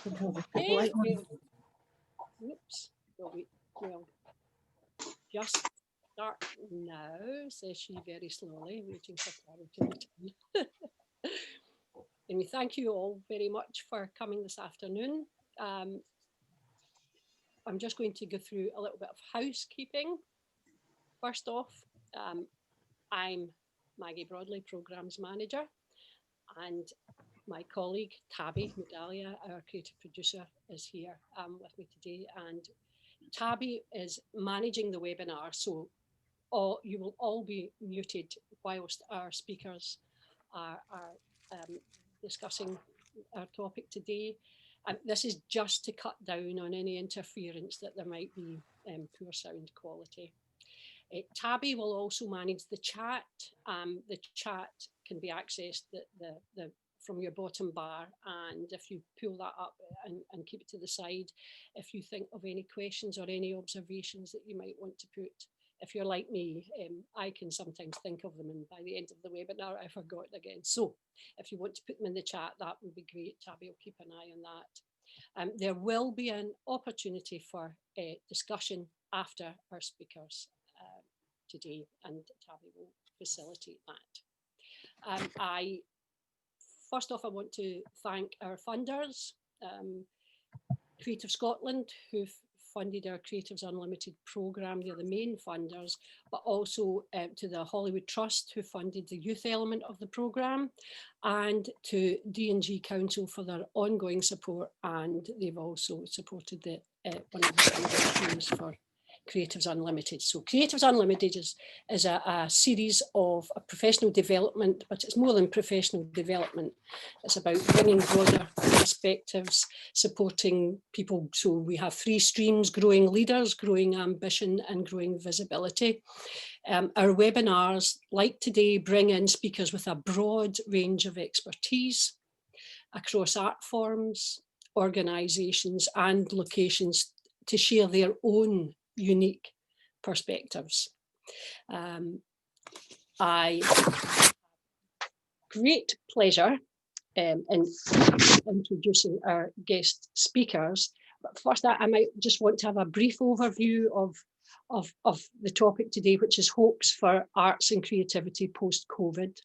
Okay, oops, we'll just start now, says she very slowly, waiting for Carol to return. And we thank you all very much for coming this afternoon. I'm just going to go through a little bit of housekeeping. First off, I'm Maggie Broadley, Programmes Manager, and my colleague Tabby Medalia, our creative producer, is here with me today. And Tabby is managing the webinar, so you will all be muted whilst our speakers are discussing our topic today. This is just to cut down on any interference that there might be poor sound quality. Tabby will also manage the chat. The chat can be accessed from your bottom bar, and if you pull that up and keep it to the side, if you think of any questions or any observations that you might want to put, if you're like me, I can sometimes think of them, and by the end of the webinar I forgot again. So if you want to put them in the chat, that would be great. Tabby will keep an eye on that. There will be an opportunity for discussion after our speakers today, and Tabby will facilitate that. First off, I want to thank our funders, Creative Scotland, who've funded our Creatives Unlimited programme. They're the main funders, but also to the Hollywood Trust, who funded the youth element of the programme, and to D&G Council for their ongoing support, and they've also supported the one of the schemes for Creatives Unlimited. So Creatives Unlimited is a series of a professional development, but it's more than professional development. It's about bringing broader perspectives, supporting people. So we have 3 streams: growing leaders, growing ambition, and growing visibility. Our webinars, like today, bring in speakers with a broad range of expertise across art forms, organisations and locations to share their own unique perspectives. I great pleasure in introducing our guest speakers, but first I might just want to have a brief overview of the topic today, which is hopes for arts and creativity post-COVID.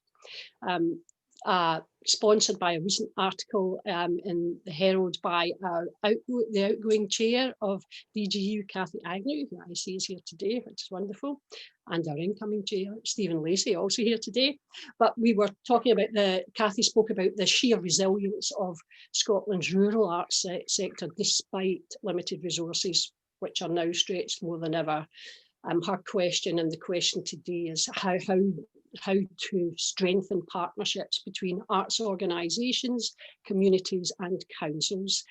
Sponsored by a recent article in the Herald by the outgoing chair of DGU, Cathy Agnew, who I see is here today, which is wonderful, and our incoming chair, Stephen Lacey, also here today. But we were talking about Cathy spoke about the sheer resilience of Scotland's rural arts sector, despite limited resources, which are now stretched more than ever. Her question, and the question today, is how to strengthen partnerships between arts organisations, communities and councils.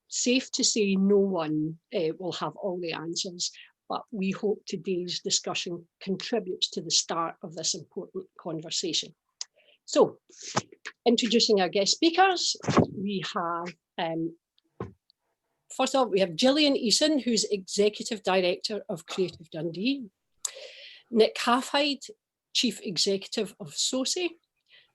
Safe to say no one will have all the answers, but we hope today's discussion contributes to the start of this important conversation. So, introducing our guest speakers, we have first of all, we have Jillian Eason, who's Executive Director of Creative Dundee, Nick Harfide, Chief Executive of SOCI,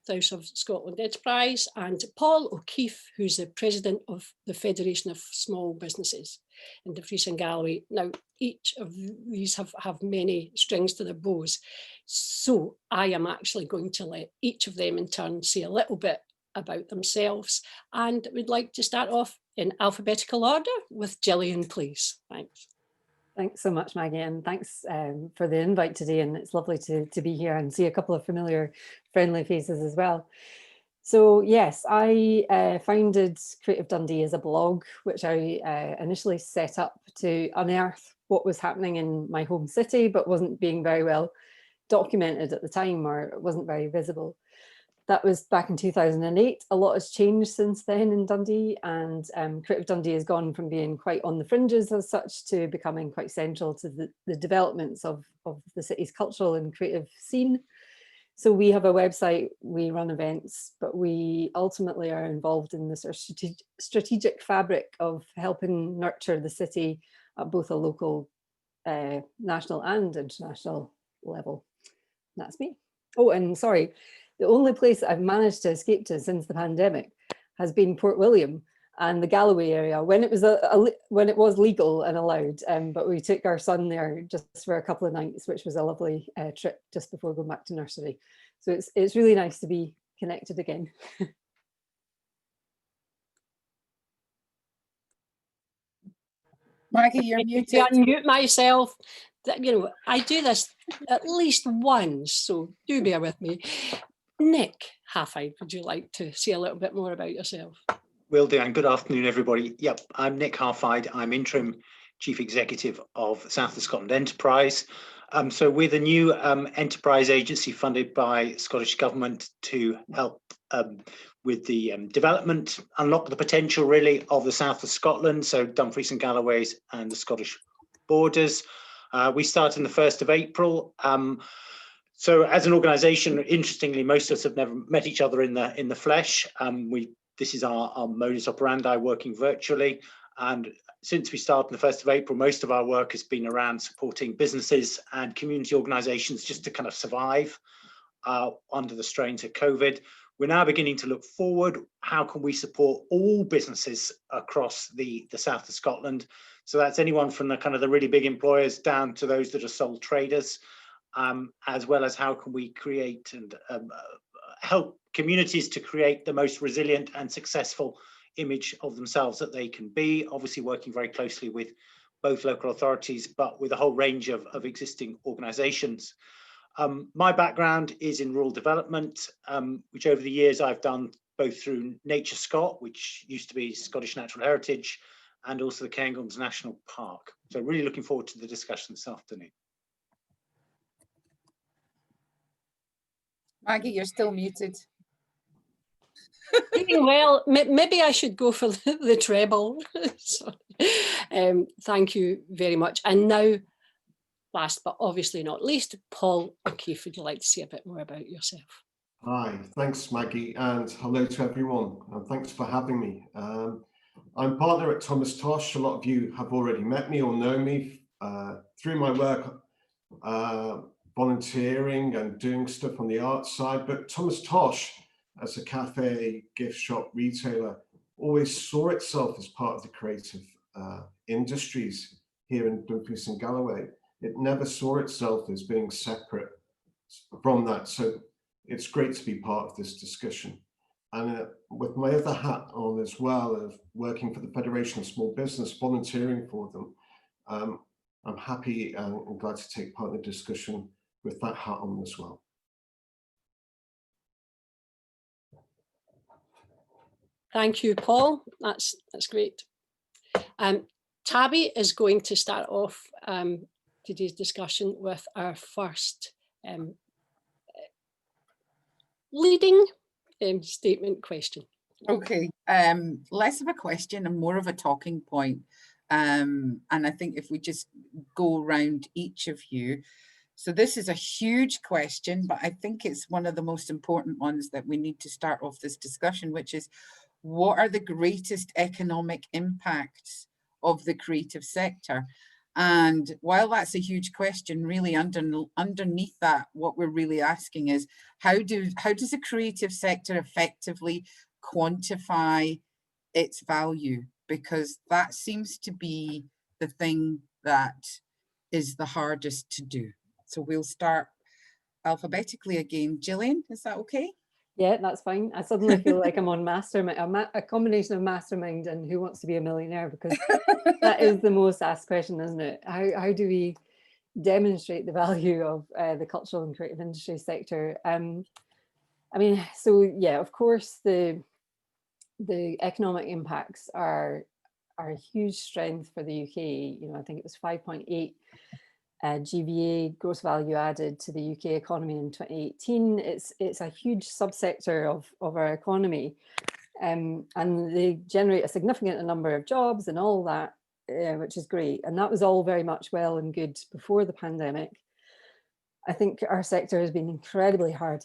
South of Scotland Enterprise, and Paul O'Keefe, who's the President of the Federation of Small Businesses in Dumfries and Galloway. Now, each of these have many strings to their bows, so I am actually going to let each of them in turn say a little bit about themselves, and we'd like to start off in alphabetical order with Jillian, please. Thanks. Thanks so much, Maggie, and thanks for the invite today, and it's lovely to be here and see a couple of familiar, friendly faces as well. So yes, I founded Creative Dundee as a blog, which I initially set up to unearth what was happening in my home city, but wasn't being very well documented at the time, or wasn't very visible. That was back in 2008. A lot has changed since then in Dundee, and Creative Dundee has gone from being quite on the fringes as such to becoming quite central to the developments of the city's cultural and creative scene. So we have a website, we run events, but we ultimately are involved in this strategic fabric of helping nurture the city at both a local, national and international level. And that's me. Oh, and sorry. The only place I've managed to escape to since the pandemic has been Port William. and the Galloway area when it was when it was legal and allowed. But we took our son there just for a couple of nights, which was a lovely trip just before going back to nursery. So it's really nice to be connected again. Maggie, you're muted. I unmute myself. You know, I do this at least once, so do bear with me. Nick Harfide, would you like to say a little bit more about yourself? Will do, and good afternoon, everybody. Yep, I'm Nick Harfide. I'm Interim Chief Executive of South of Scotland Enterprise. So we're the new enterprise agency funded by Scottish Government to help with the development, unlock the potential really of the south of Scotland, so Dumfries and Galloways and the Scottish borders. We start on the 1st of April. So as an organisation, interestingly, most of us have never met each other in the flesh. This is our modus operandi, working virtually. And since we started on the 1st of April, most of our work has been around supporting businesses and community organisations just to kind of survive under the strains of COVID. We're now beginning to look forward. How can we support all businesses across the south of Scotland? So that's anyone from the kind of the really big employers down to those that are sole traders, as well as how can we create and help communities to create the most resilient and successful image of themselves that they can be, obviously working very closely with both local authorities, but with a whole range of existing organisations. My background is in rural development, which over the years I've done both through Nature Scot, which used to be Scottish Natural Heritage, and also the Cairngorms National Park. So really looking forward to the discussion this afternoon. Maggie, you're still muted. Well, maybe I should go for the treble. So, thank you very much. And now, last but obviously not least, Paul O'Keefe, would you like to say a bit more about yourself? Hi, thanks Maggie, and hello to everyone, and thanks for having me. I'm partner at Thomas Tosh. A lot of you have already met me or know me through my work volunteering and doing stuff on the arts side, but Thomas Tosh, as a cafe, gift shop, retailer, always saw itself as part of the creative industries here in Dumfries and Galloway. It never saw itself as being separate from that. So it's great to be part of this discussion. And with my other hat on as well, of working for the Federation of Small Business, volunteering for them, I'm happy and glad to take part in the discussion with that hat on as well. Thank you, Paul. That's great. Tabby is going to start off today's discussion with our first leading statement question. Okay, less of a question and more of a talking point. And I think if we just go around each of you. So this is a huge question, but I think it's one of the most important ones that we need to start off this discussion, which is, what are the greatest economic impacts of the creative sector? And while that's a huge question, really underneath that, what we're really asking is, how does the creative sector effectively quantify its value? Because that seems to be the thing that is the hardest to do. So we'll start alphabetically again. Jillian, is that okay? Yeah, that's fine. I suddenly feel like I'm on Mastermind, a combination of Mastermind and Who Wants to Be a Millionaire, because that is the most asked question, isn't it? How do we demonstrate the value of the cultural and creative industry sector? I mean, so yeah, of course, the economic impacts are a huge strength for the UK. You know, I think it was 5.8 GVA, gross value added, to the UK economy in 2018. It's a huge subsector of our economy, and they generate a significant number of jobs and all that, which is great. And that was all very much well and good before the pandemic. I think our sector has been incredibly hard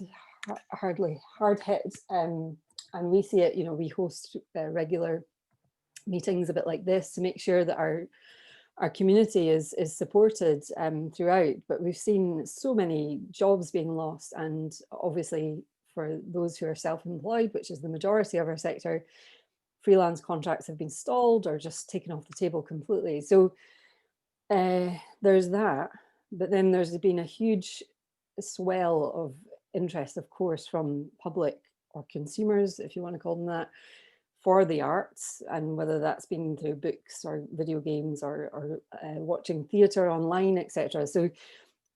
hit, and we see it. You know, we host regular meetings a bit like this to make sure that our community is supported throughout, but we've seen so many jobs being lost, and obviously for those who are self-employed, which is the majority of our sector, freelance contracts have been stalled or just taken off the table completely. So there's that, but then there's been a huge swell of interest, of course, from public or consumers, if you want to call them that, for the arts, and whether that's been through books or video games or watching theatre online, etc. So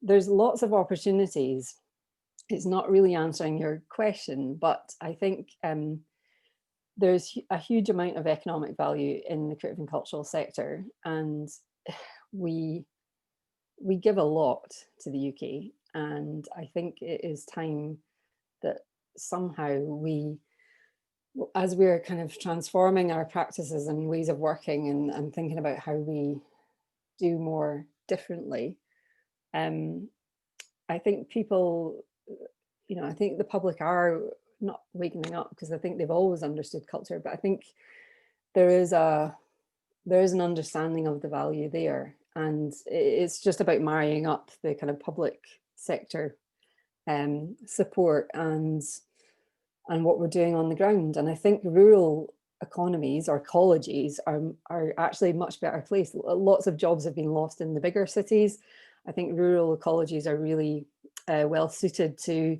there's lots of opportunities. It's not really answering your question, but I think there's a huge amount of economic value in the creative and cultural sector, and we give a lot to the UK, and I think it is time that somehow we, as we're kind of transforming our practices and ways of working and thinking about how we do more differently, I think people, I think the public are not waking up, because I think they've always understood culture, but I think there is an understanding of the value there, and it's just about marrying up the kind of public sector support and what we're doing on the ground. And I think rural economies or ecologies are actually a much better place. Lots of jobs have been lost in the bigger cities. I think rural ecologies are really well suited to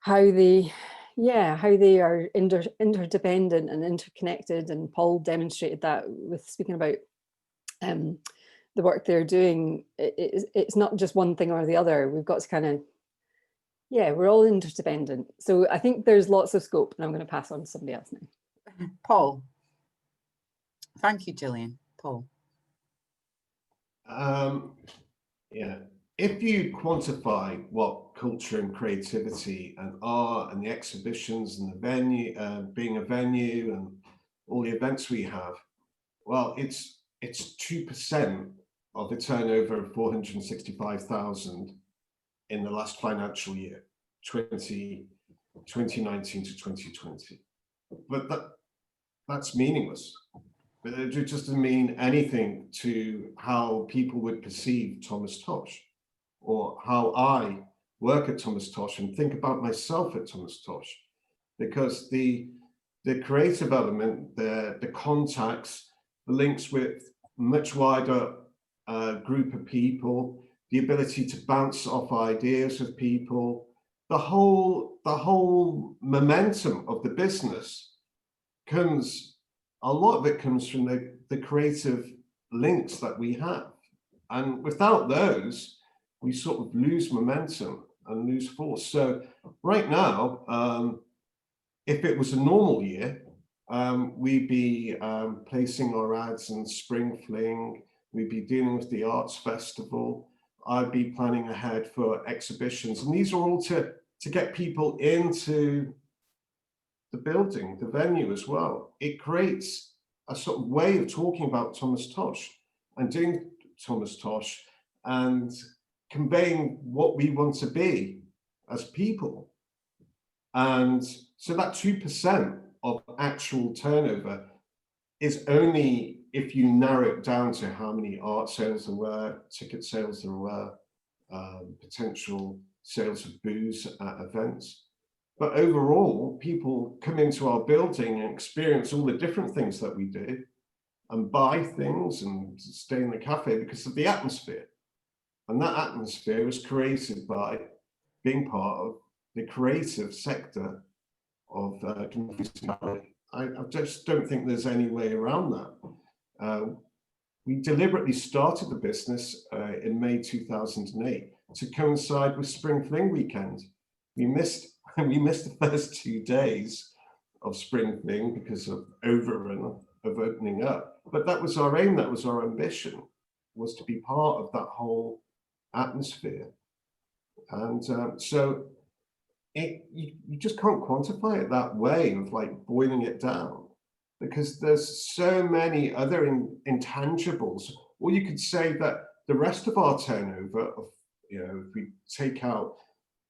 how they are interdependent and interconnected. And Paul demonstrated that with speaking about the work they're doing. It's not just one thing or the other. We've got to kind of, we're all interdependent. So I think there's lots of scope, and I'm going to pass on to somebody else now. Paul. Thank you, Jillian. Paul. If you quantify what culture and creativity and art and the exhibitions and the venue, being a venue and all the events we have, well, it's 2% of the turnover of 465,000 in the last financial year, 2019 to 2020. But that's meaningless. But it just doesn't mean anything to how people would perceive Thomas Tosh, or how I work at Thomas Tosh and think about myself at Thomas Tosh, because the creative element, the contacts, the links with much wider group of people, the ability to bounce off ideas with people, the whole momentum of the business a lot of it comes from the creative links that we have. And without those, we sort of lose momentum and lose force. So right now, if it was a normal year, we'd be placing our ads in Spring Fling, we'd be dealing with the Arts Festival, I'd be planning ahead for exhibitions. And these are all to get people into the building, the venue as well. It creates a sort of way of talking about Thomas Tosh and doing Thomas Tosh and conveying what we want to be as people. And so that 2% of actual turnover is only if you narrow it down to how many art sales there were, ticket sales there were, potential sales of booze at events. But overall, people come into our building and experience all the different things that we do and buy things and stay in the cafe because of the atmosphere. And that atmosphere was created by being part of the creative sector of Dumfries Valley. I just don't think there's any way around that. We deliberately started the business in May 2008 to coincide with Spring Fling weekend. We missed the first 2 days of Spring Fling because of overrun of opening up. But that was our aim, that was our ambition, was to be part of that whole atmosphere. And so you just can't quantify it that way of like boiling it down, because there's so many other intangibles. Or you could say that the rest of our turnover, if we take out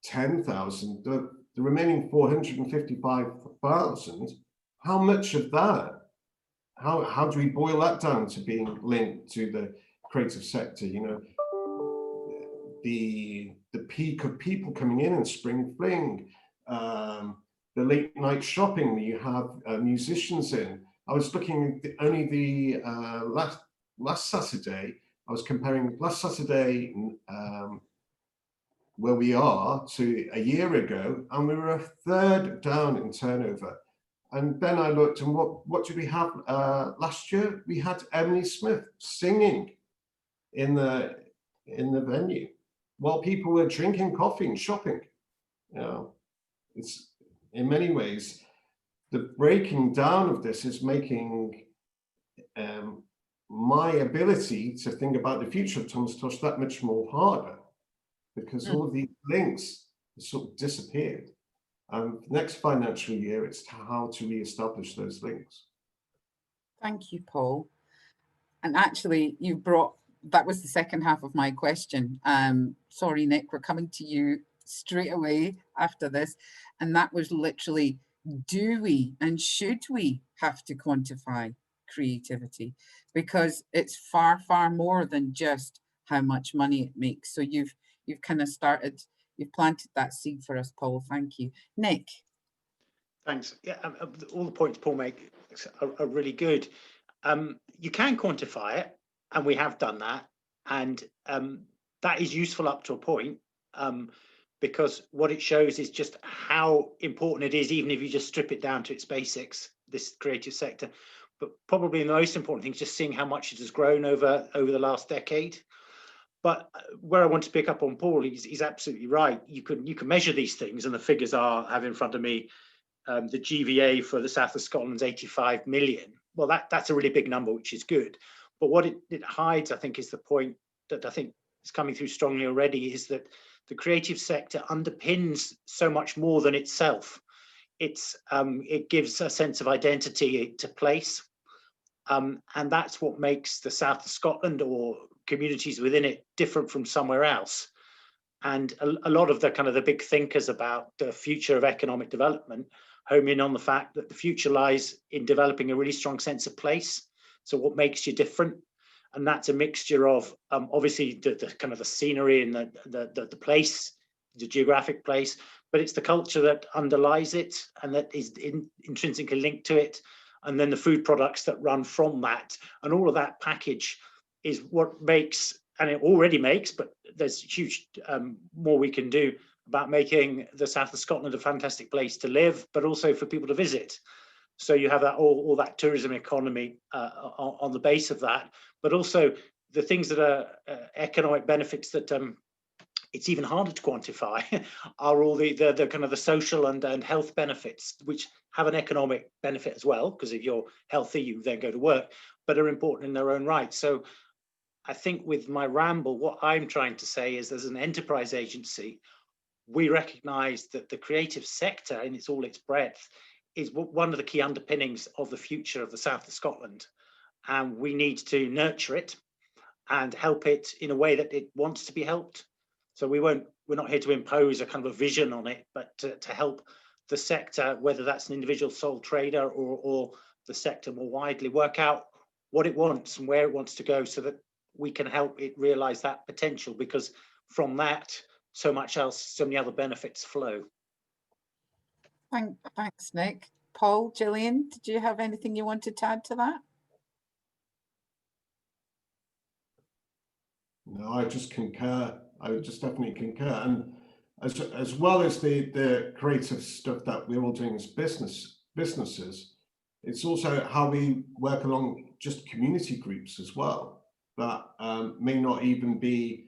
10,000, the remaining 455,000, how much of that, how do we boil that down to being linked to the creative sector? The peak of people coming in Spring Fling, the the late night shopping that you have musicians in. I was looking only the last Saturday. I was comparing last Saturday where we are to a year ago, and we were a third down in turnover. And then I looked, and what did we have last year? We had Emily Smith singing in the venue while people were drinking coffee and shopping. You know, it's in many ways the breaking down of this is making my ability to think about the future of Thomas Tosh that much more harder, because all of these links have sort of disappeared. Next financial year, it's how to re-establish those links. Thank you, Paul. And actually, that was the second half of my question. Sorry, Nick, we're coming to you straight away after this. And that was literally, do we and should we have to quantify creativity? Because it's far, far more than just how much money it makes. So you've kind of you've planted that seed for us, Paul. Thank you. Nick. Thanks. Yeah, all the points Paul makes are really good. You can quantify it, and we have done that, and that is useful up to a point, because what it shows is just how important it is, even if you just strip it down to its basics, this creative sector. But probably the most important thing is just seeing how much it has grown over the last decade. But where I want to pick up on Paul, he's absolutely right. You can measure these things, and the figures I have in front of me. The GVA for the south of Scotland is 85 million. Well, that's a really big number, which is good. But what it hides, I think, is the point that I think is coming through strongly already, is that the creative sector underpins so much more than itself. It gives a sense of identity to place. And that's what makes the south of Scotland or communities within it different from somewhere else. And a lot of the big thinkers about the future of economic development home in on the fact that the future lies in developing a really strong sense of place. So what makes you different? And that's a mixture of obviously the scenery and the place, the geographic place, but it's the culture that underlies it and that is intrinsically linked to it. And then the food products that run from that, and all of that package is what makes, and it already makes, but there's huge more we can do about making the south of Scotland a fantastic place to live, but also for people to visit. So you have that all that tourism economy on the base of that, but also the things that are economic benefits that it's even harder to quantify are all the social and health benefits, which have an economic benefit as well, because if you're healthy, you then go to work, but are important in their own right. So I think with my ramble, what I'm trying to say is, as an enterprise agency, we recognise that the creative sector in all its breadth is one of the key underpinnings of the future of the south of Scotland. And we need to nurture it and help it in a way that it wants to be helped. So we're not here to impose a kind of a vision on it, but to help the sector, whether that's an individual sole trader or the sector more widely, work out what it wants and where it wants to go, so that we can help it realise that potential, because from that, so many other benefits flow. Thanks, Nick. Paul, Jillian, did you have anything you wanted to add to that? No, I just concur. I would just definitely concur. And as well as the creative stuff that we're all doing as businesses, it's also how we work along just community groups as well, that may not even be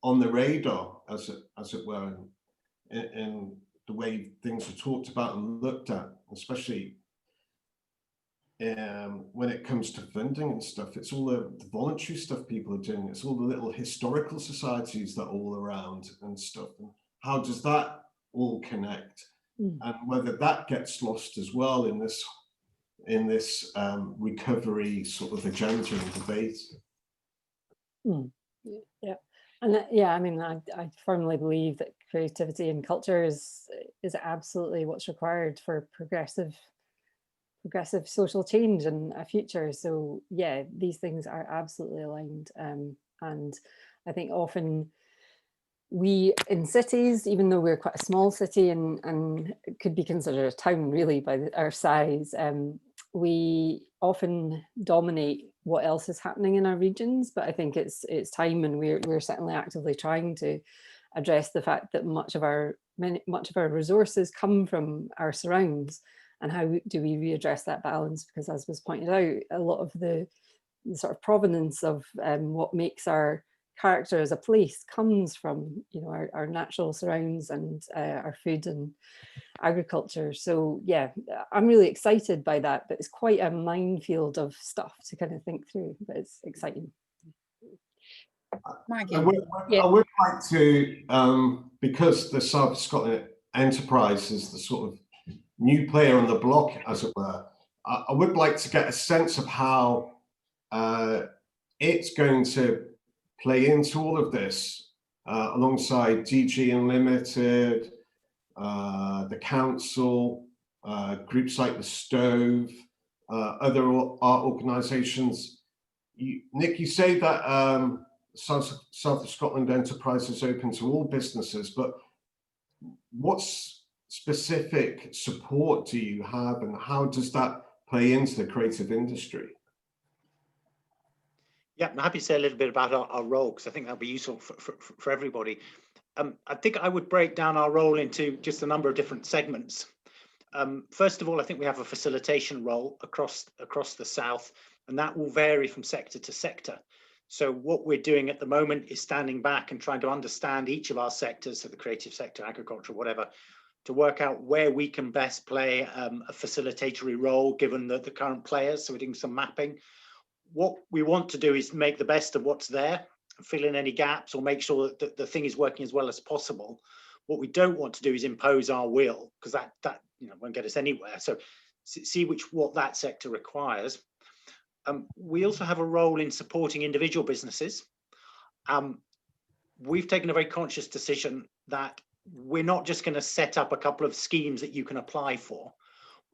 on the radar, as it were, in the way things are talked about and looked at, especially when it comes to funding and stuff. It's all the voluntary stuff people are doing. It's all the little historical societies that are all around and stuff. And how does that all connect? And whether that gets lost as well in this recovery sort of agenda and debate. Yeah, and yeah, I mean, I firmly believe that creativity and culture is absolutely what's required for progressive social change and a future. So yeah, these things are absolutely aligned, and I think often we in cities, even though we're quite a small city and could be considered a town really by our size, we often dominate what else is happening in our regions. But I think it's time, and we're certainly actively trying to address the fact that much of our resources come from our surrounds, and how do we readdress that balance? Because as was pointed out, a lot of the sort of provenance of what makes our character as a place comes from, you know, our natural surrounds and our food and agriculture. So yeah, I'm really excited by that, but it's quite a minefield of stuff to kind of think through, but it's exciting. Maggie. I would like to, because the South Scotland Enterprise is the sort of new player on the block, as it were, I would like to get a sense of how it's going to play into all of this, alongside DG Unlimited, the council, groups like the Stove, other art organisations. Nick, you say that South of Scotland Enterprise is open to all businesses, but what specific support do you have, and how does that play into the creative industry? Yeah, I'm happy to say a little bit about our role, because I think that'll be useful for everybody. I think I would break down our role into just a number of different segments. First of all, I think we have a facilitation role across the South, and that will vary from sector to sector. So what we're doing at the moment is standing back and trying to understand each of our sectors, so the creative sector, agriculture, whatever, to work out where we can best play a facilitatory role given the current players. So we're doing some mapping. What we want to do is make the best of what's there, fill in any gaps, or make sure that the thing is working as well as possible. What we don't want to do is impose our will, because that won't get us anywhere. So see what that sector requires. We also have a role in supporting individual businesses. We've taken a very conscious decision that we're not just going to set up a couple of schemes that you can apply for.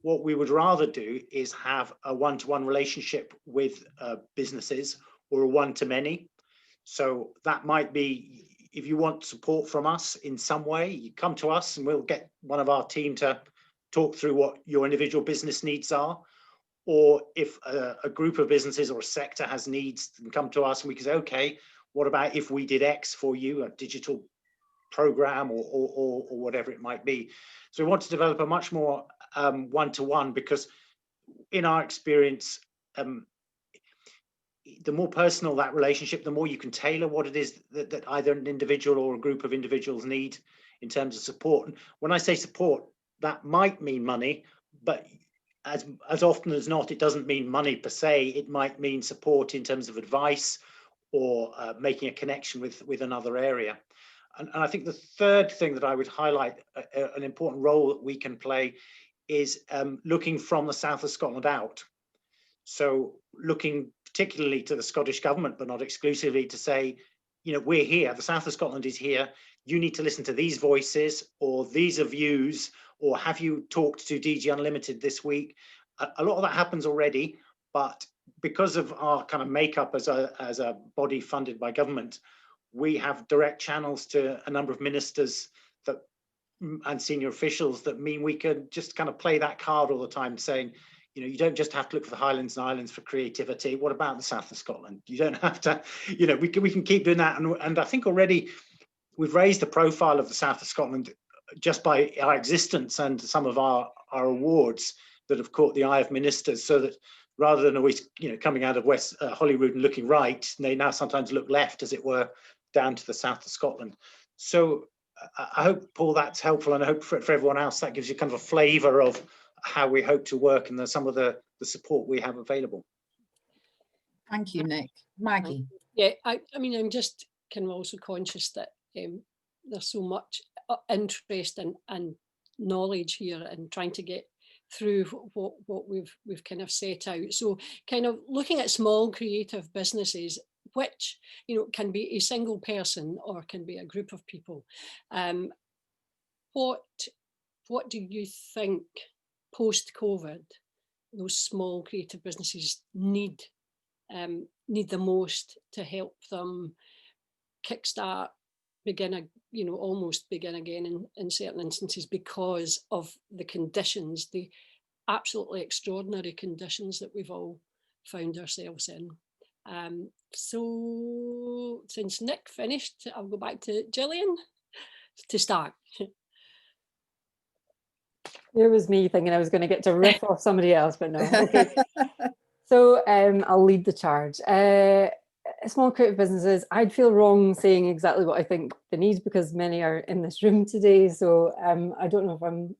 What we would rather do is have a one-to-one relationship with businesses, or a one-to-many. So that might be, if you want support from us in some way, you come to us and we'll get one of our team to talk through what your individual business needs are. Or if a group of businesses or a sector has needs, then come to us and we can say, okay, what about if we did X for you, a digital program or whatever it might be. So we want to develop a much more one-to-one, because in our experience, the more personal that relationship, the more you can tailor what it is that either an individual or a group of individuals need in terms of support. And when I say support, that might mean money, but as often as not, it doesn't mean money per se. It might mean support in terms of advice, or making a connection with another area. And I think the third thing that I would highlight, an important role that we can play, is looking from the South of Scotland out. So looking particularly to the Scottish government, but not exclusively, to say, we're here, the South of Scotland is here, you need to listen to these voices, or these are views, or have you talked to DG Unlimited this week? A lot of that happens already, but because of our kind of makeup as a body funded by government, we have direct channels to a number of ministers and senior officials that mean we can just kind of play that card all the time, saying, you don't just have to look for the Highlands and Islands for creativity. What about the South of Scotland? You don't have to, we can keep doing that. And I think already we've raised the profile of the South of Scotland just by our existence and some of our awards that have caught the eye of ministers, so that rather than always, coming out of West Holyrood and looking right, they now sometimes look left, as it were, down to the South of Scotland. So I hope, Paul, that's helpful, and I hope for everyone else that gives you kind of a flavour of how we hope to work and some of the support we have available. Thank you, Nick. Maggie. Yeah, I mean, I'm just kind of also conscious that there's so much interest and knowledge here, and trying to get through what we've kind of set out. So kind of looking at small creative businesses, which can be a single person or can be a group of people. What do you think post-COVID those small creative businesses need the most to help them kickstart almost begin again in certain instances because of the conditions, the absolutely extraordinary conditions that we've all found ourselves in. So since Nick finished, I'll go back to Jillian to start. Here was me thinking I was going to get to riff off somebody else, but no. Okay. So I'll lead the charge. Small creative businesses, I'd feel wrong saying exactly what I think they need because many are in this room today. So I don't know if I'm,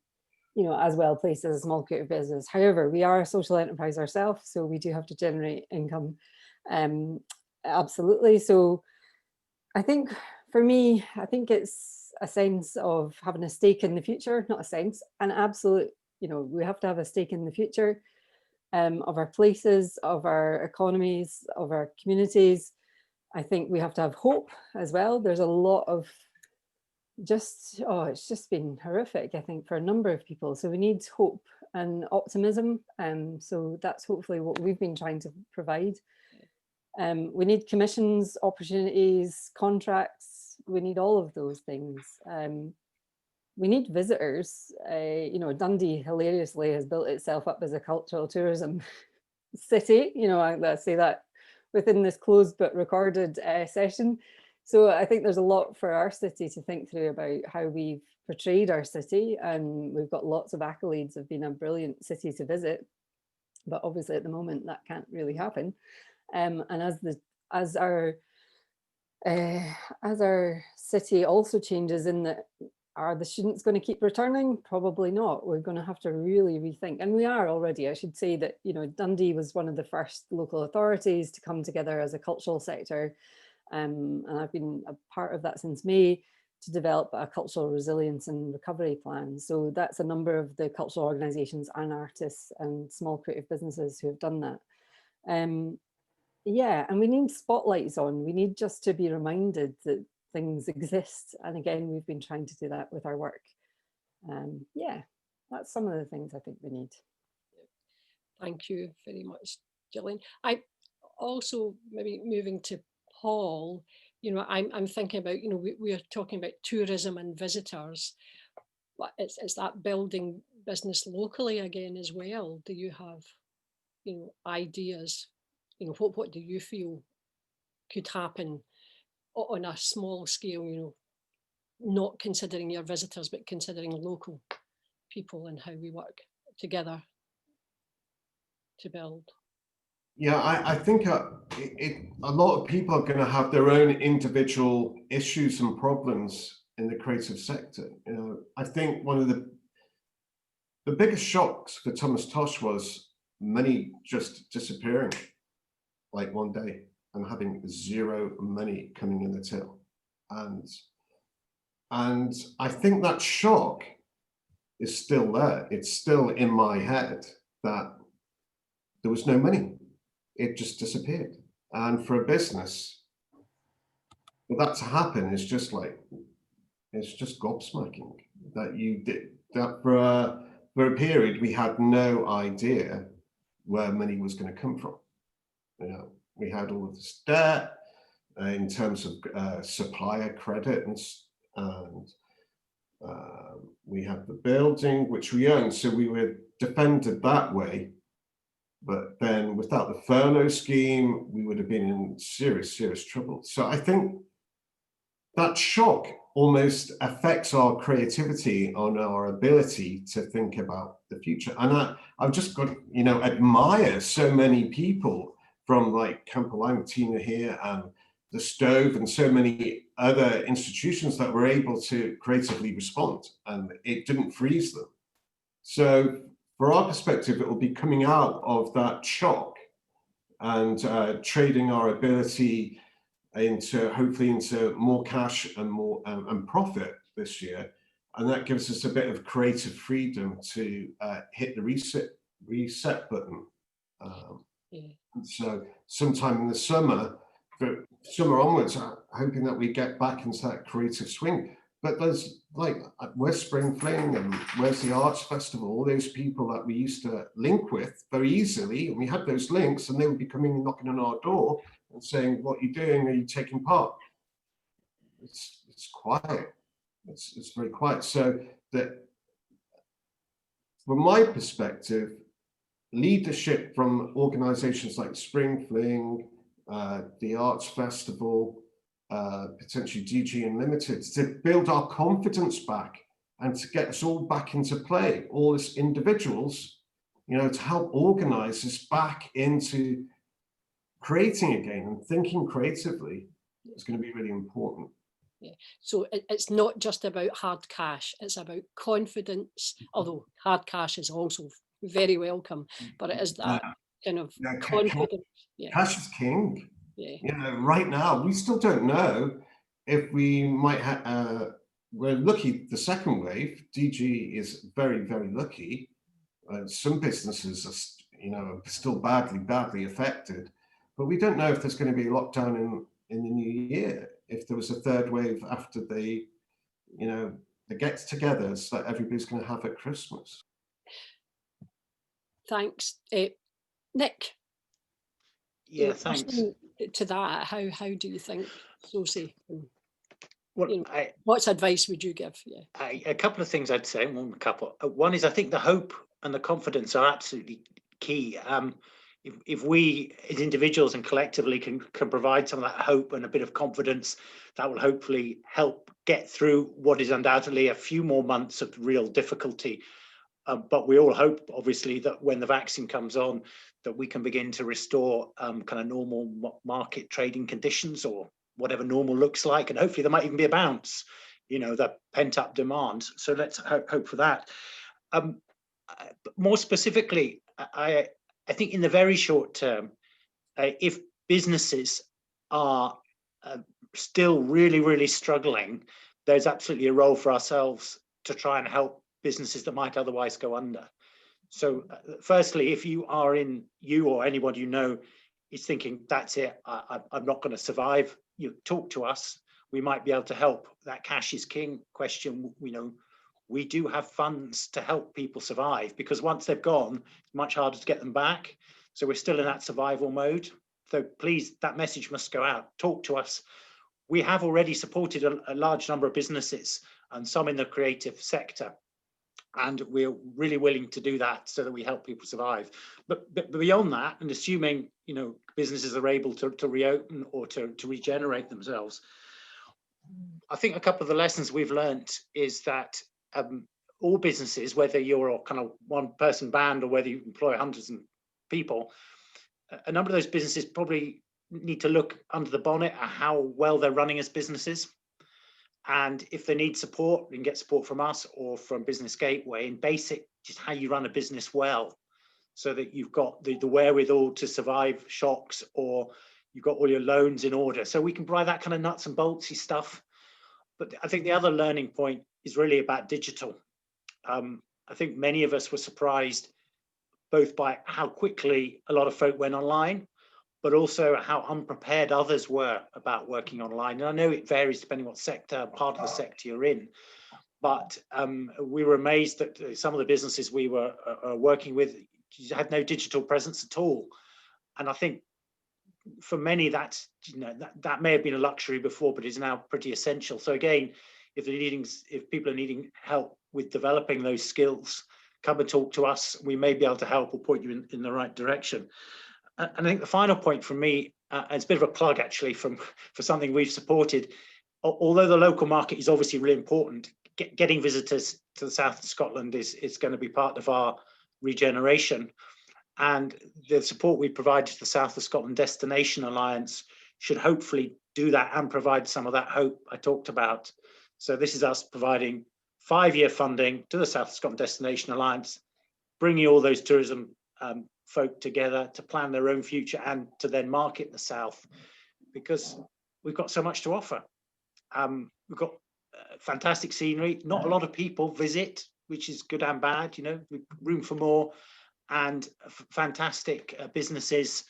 as well placed as a small creative business. However, we are a social enterprise ourselves, so we do have to generate income. Absolutely. So I think for me, I think it's a sense of having a stake in the future, not a sense, an absolute, we have to have a stake in the future of our places, of our economies, of our communities. I think we have to have hope as well. There's a lot of it's just been horrific, I think, for a number of people. So we need hope and optimism. So that's hopefully what we've been trying to provide. We need commissions, opportunities, contracts. We need all of those things. We need visitors. Dundee hilariously has built itself up as a cultural tourism city. Let's say that within this closed but recorded session. So I think there's a lot for our city to think through about how we've portrayed our city. And we've got lots of accolades of being a brilliant city to visit. But obviously at the moment that can't really happen. And as our city also changes in that, are the students going to keep returning? Probably not. We're going to have to really rethink. And we are already. I should say that, Dundee was one of the first local authorities to come together as a cultural sector. And I've been a part of that since May to develop a cultural resilience and recovery plan. So that's a number of the cultural organisations and artists and small creative businesses who have done that. Yeah, and we need spotlights on. We need just to be reminded that things exist. And again, we've been trying to do that with our work. Yeah, that's some of the things I think we need. Thank you very much, Jillian. I also, maybe moving to Paul, I'm thinking about, we are talking about tourism and visitors, but it's that building business locally again as well. Do you have, ideas? What do you feel could happen on a small scale, not considering your visitors, but considering local people and how we work together to build? Yeah, I think a lot of people are going to have their own individual issues and problems in the creative sector. I think one of the biggest shocks for Thomas Tosh was money just disappearing like one day and having zero money coming in the till. And I think that shock is still there. It's still in my head that there was no money. It just disappeared. And for a business, for that to happen is just it's just gobsmacking that you did that for a period. We had no idea where money was going to come from. We had all of this debt in terms of supplier credit, and we had the building which we owned, so we were defended that way. But then without the furlough scheme, we would have been in serious trouble. So I think that shock almost affects our creativity on our ability to think about the future. And I've just got, admire so many people from like Camp Lime, Tina here, and the Stove, and so many other institutions that were able to creatively respond, and it didn't freeze them. So for our perspective, it will be coming out of that shock and trading our ability hopefully into more cash and more and profit this year. And that gives us a bit of creative freedom to hit the reset button. So sometime in the summer onwards, I'm hoping that we get back into that creative swing. But there's where's Spring Fling and where's the Arts Festival, all those people that we used to link with very easily, and we had those links, and they would be coming and knocking on our door and saying, what are you doing? Are you taking part? It's it's quiet. It's very quiet. So that, from my perspective, leadership from organisations like Spring Fling, the Arts Festival, potentially DG Unlimited, to build our confidence back and to get us all back into play, all as individuals, you know, to help organise us back into creating again and thinking creatively is going to be really important. Yeah. So it's not just about hard cash, it's about confidence, although hard cash is also very welcome, but it is that kind of confidence. Yeah. Cash is king. Yeah. You know, right now, we still don't know if we might have, we're lucky the second wave, DG is very, very lucky. Some businesses are, you know, still badly affected, but we don't know if there's going to be a lockdown in the new year, if there was a third wave after the, you know, the get-togethers that everybody's going to have at Christmas. Thanks. Nick? Yeah, thanks. To that, how do you think, Sophie? Well, You know, what advice would you give? Yeah. A couple of things I'd say. One is I think the hope and the confidence are absolutely key. If we as individuals and collectively can provide some of that hope and a bit of confidence, that will hopefully help get through what is undoubtedly a few more months of real difficulty. But we all hope, obviously, that when the vaccine comes on, that we can begin to restore kind of normal market trading conditions, or whatever normal looks like. And hopefully there might even be a bounce, you know, the pent up demand. So let's hope for that. More specifically, I think in the very short term, if businesses are still really struggling, there's absolutely a role for ourselves to try and help businesses that might otherwise go under. So firstly, if you or anyone you know is thinking, that's it, I'm not going to survive, you talk to us. We might be able to help. That cash is king question, you know, we do have funds to help people survive, because once they've gone, it's much harder to get them back. So we're still in that survival mode. So please, that message must go out. Talk to us. We have already supported a large number of businesses, and some in the creative sector. And we're really willing to do that so that we help people survive. But beyond that, and assuming, you know, businesses are able to reopen or to regenerate themselves, I think a couple of the lessons we've learned is that all businesses, whether you're a kind of one person band or whether you employ hundreds of people, a number of those businesses probably need to look under the bonnet at how well they're running as businesses. And if they need support, they can get support from us or from Business Gateway in basic, just how you run a business well, so that you've got the wherewithal to survive shocks, or you've got all your loans in order. So we can provide that kind of nuts and boltsy stuff. But I think the other learning point is really about digital. I think many of us were surprised both by how quickly a lot of folk went online, but also how unprepared others were about working online. And I know it varies depending what sector, part of the sector you're in, but we were amazed that some of the businesses we were working with had no digital presence at all. And I think for many, that's, you know, that may have been a luxury before, but is now pretty essential. So again, if people are needing help with developing those skills, come and talk to us. We may be able to help or point you in the right direction. And I think the final point from me, and it's a bit of a plug actually for something we've supported, although the local market is obviously really important, getting visitors to the south of Scotland is going to be part of our regeneration. And the support we provide to the South of Scotland Destination Alliance should hopefully do that and provide some of that hope I talked about. So this is us providing 5-year funding to the South of Scotland Destination Alliance, bringing all those tourism folk together to plan their own future and to then market the South, because we've got so much to offer. We've got fantastic scenery, not a lot of people visit, which is good and bad, you know, room for more, and fantastic businesses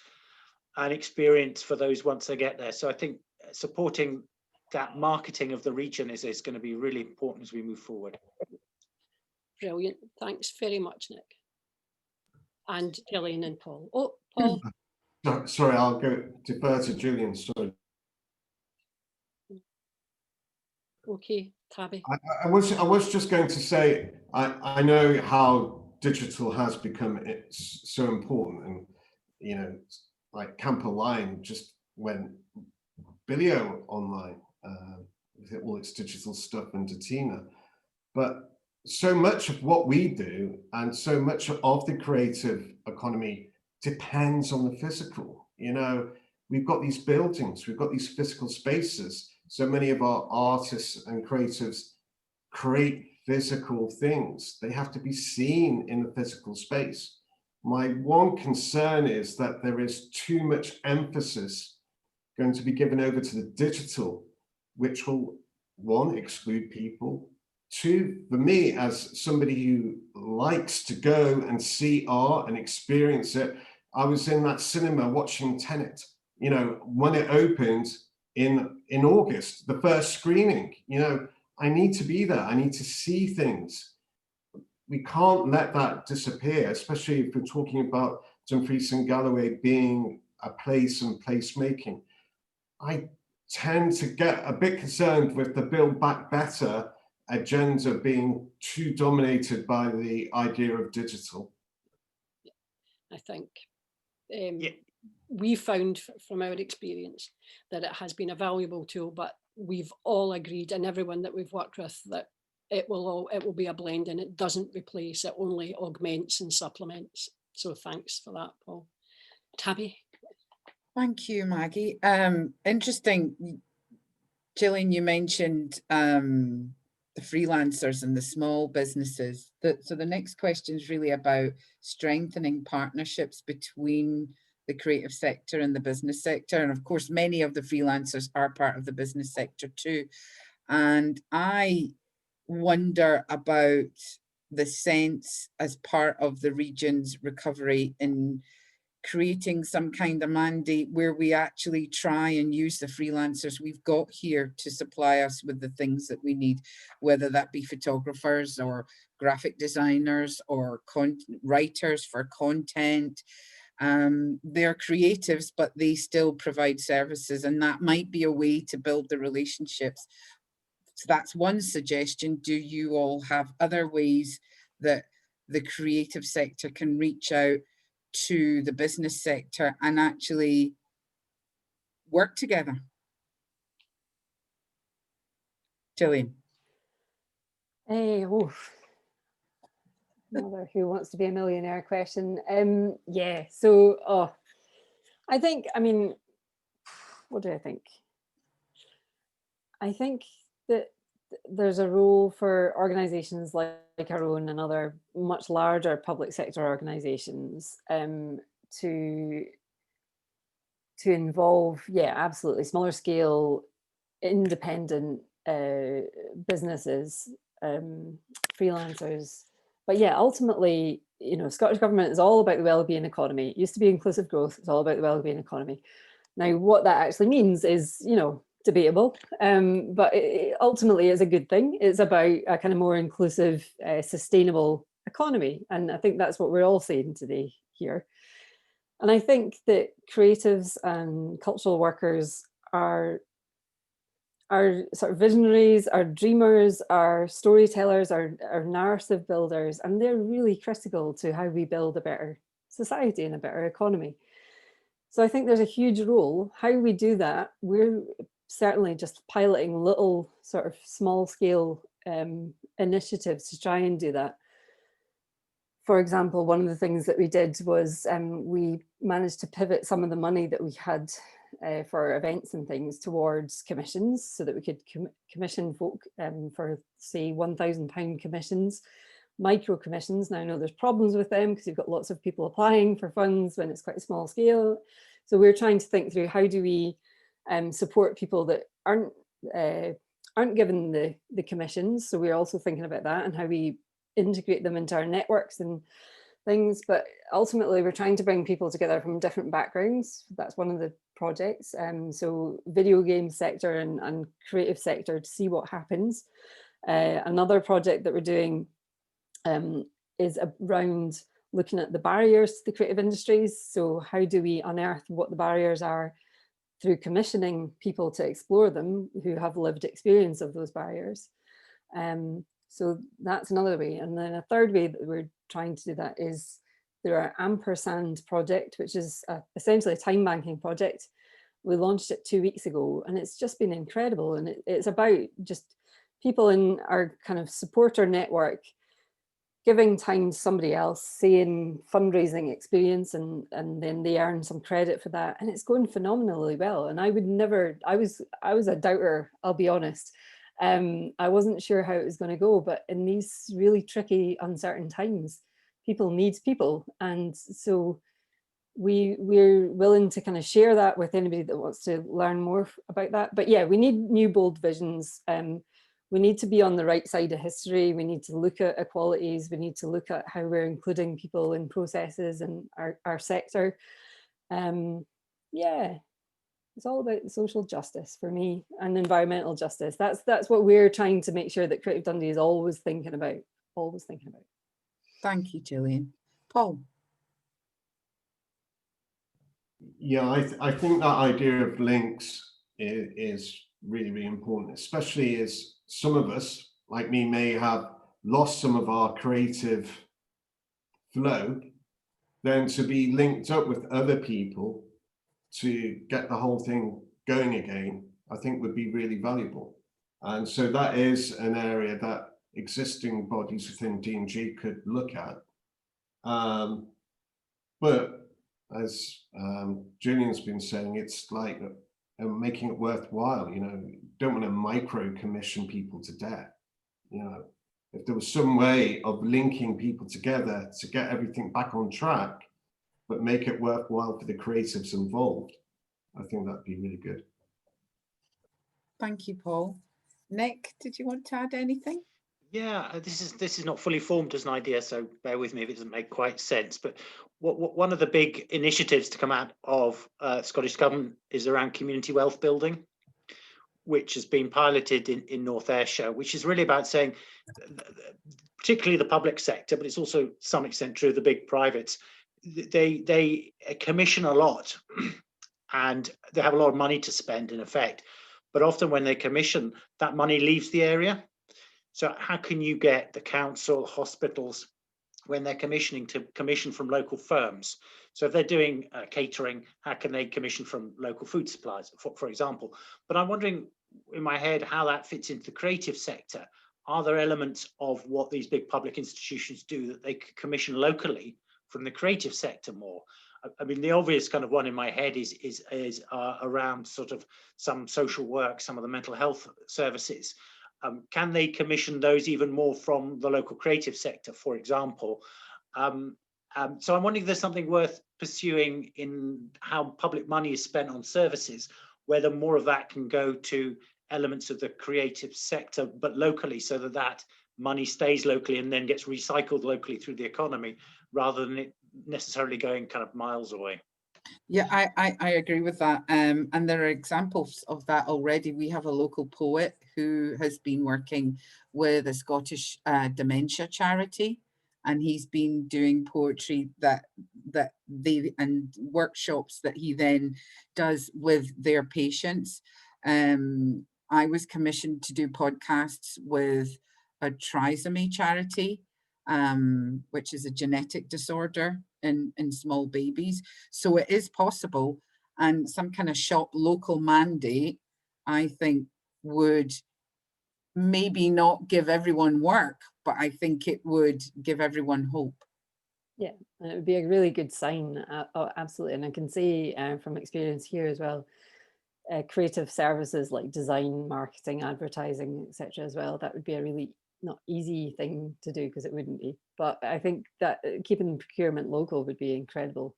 and experience for those once they get there. So I think supporting that marketing of the region is going to be really important as we move forward. Brilliant. Thanks very much, Nick. And Jillian and Paul. Oh, Paul. Sorry, I'll defer to Jillian. Sorry. Okay, Tabby. I was just going to say, I know how digital has become so important, and you know, like Camper Line just went billion online with all its digital stuff under Tina. But so much of what we do and so much of the creative economy depends on the physical. You know, we've got these buildings, we've got these physical spaces. So many of our artists and creatives create physical things. They have to be seen in the physical space. My one concern is that there is too much emphasis going to be given over to the digital, which will, one, exclude people. Two, for me, as somebody who likes to go and see art and experience it, I was in that cinema watching Tenet, you know, when it opened in August, the first screening. You know, I need to be there. I need to see things. We can't let that disappear, especially if we're talking about Dumfries and Galloway being a place and placemaking. I tend to get a bit concerned with the Build Back Better agenda being too dominated by the idea of digital. I think Yeah. we found from our experience that it has been a valuable tool, but we've all agreed, and everyone that we've worked with, that it will be a blend, and it doesn't replace, it only augments and supplements. So thanks for that, Paul. Tabby. Thank you, Maggie. Interesting, Jillian, you mentioned the freelancers and the small businesses. So the next question is really about strengthening partnerships between the creative sector and the business sector. And of course, many of the freelancers are part of the business sector too. And I wonder about the sense as part of the region's recovery in creating some kind of mandate where we actually try and use the freelancers we've got here to supply us with the things that we need, whether that be photographers or graphic designers or writers for content. They're creatives, but they still provide services, and that might be a way to build the relationships. So that's one suggestion. Do you all have other ways that the creative sector can reach out to the business sector and actually work together? Jillian. Hey, another who wants to be a millionaire question. Yeah, so I think, I mean, what do I think? I think that there's a role for organizations like our own and other much larger public sector organizations to involve, yeah, absolutely, smaller scale, independent businesses, freelancers. But yeah, ultimately, you know, Scottish Government is all about the wellbeing economy. It used to be inclusive growth. It's all about the wellbeing economy. Now, what that actually means is, you know, debatable, but it ultimately is a good thing. It's about a kind of more inclusive, sustainable economy. And I think that's what we're all saying today here. And I think that creatives and cultural workers are sort of visionaries, are dreamers, are storytellers, are narrative builders, and they're really critical to how we build a better society and a better economy. So I think there's a huge role. How we do that, we're certainly just piloting little sort of small scale initiatives to try and do that. For example, one of the things that we did was we managed to pivot some of the money that we had for events and things towards commissions, so that we could commission folk for, say, £1,000 commissions, micro commissions. Now I know there's problems with them because you've got lots of people applying for funds when it's quite a small scale. So we're trying to think through, how do we support people that aren't given the commissions. So we're also thinking about that and how we integrate them into our networks and things. But ultimately, we're trying to bring people together from different backgrounds. That's one of the projects. So video game sector and creative sector, to see what happens. Another project that we're doing is around looking at the barriers to the creative industries. So how do we unearth what the barriers are through commissioning people to explore them who have lived experience of those barriers. So that's another way. And then a third way that we're trying to do that is through our Ampersand project, which is essentially a time banking project. We launched it 2 weeks ago, and it's just been incredible. And it's about just people in our kind of supporter network giving time to somebody else, saying fundraising experience, and then they earn some credit for that. And it's going phenomenally well. And I would never, I was a doubter, I'll be honest. I wasn't sure how it was going to go, but in these really tricky, uncertain times, people need people. And so we're willing to kind of share that with anybody that wants to learn more about that. But yeah, we need new, bold visions. We need to be on the right side of history. We need to look at equalities. We need to look at how we're including people in processes in our sector. Yeah, it's all about social justice for me, and environmental justice. That's what we're trying to make sure that Creative Dundee is always thinking about, always thinking about. Thank you, Jillian. Paul? Yeah, I think that idea of links is really, really important, especially as some of us, like me, may have lost some of our creative flow, then to be linked up with other people to get the whole thing going again, I think would be really valuable. And so that is an area that existing bodies within D&G could look at. But as Jillian's been saying, it's like making it worthwhile. You know, don't want to micro commission people to death. You know, if there was some way of linking people together to get everything back on track, but make it worthwhile for the creatives involved, I think that'd be really good. Thank you, Paul. Nick, did you want to add anything? Yeah, this is not fully formed as an idea, so bear with me if it doesn't make quite sense. But one of the big initiatives to come out of Scottish Government is around community wealth building, which has been piloted in North Ayrshire, which is really about saying, particularly the public sector, but it's also to some extent true of the big privates, they commission a lot and they have a lot of money to spend in effect. But often when they commission, that money leaves the area. So how can you get the council, hospitals, when they're commissioning, to commission from local firms? So if they're doing catering, how can they commission from local food suppliers, for example? But I'm wondering in my head how that fits into the creative sector. Are there elements of what these big public institutions do that they could commission locally from the creative sector more? I mean, the obvious kind of one in my head is around sort of some social work, some of the mental health services. Can they commission those even more from the local creative sector, for example? So I'm wondering if there's something worth pursuing in how public money is spent on services, whether more of that can go to elements of the creative sector, but locally, so that that money stays locally and then gets recycled locally through the economy, rather than it necessarily going kind of miles away. Yeah, I agree with that. And there are examples of that already. We have a local poet who has been working with a Scottish dementia charity, and he's been doing poetry that they and workshops that he then does with their patients. I was commissioned to do podcasts with a trisomy charity, which is a genetic disorder in small babies. So it is possible, and some kind of shop local mandate, I think, would maybe not give everyone work, but I think it would give everyone hope. Yeah, and it would be a really good sign. Oh, absolutely. And I can say from experience here as well, creative services like design, marketing, advertising, etc. as well, that would be a really not easy thing to do, because it wouldn't be. But I think that keeping procurement local would be incredible.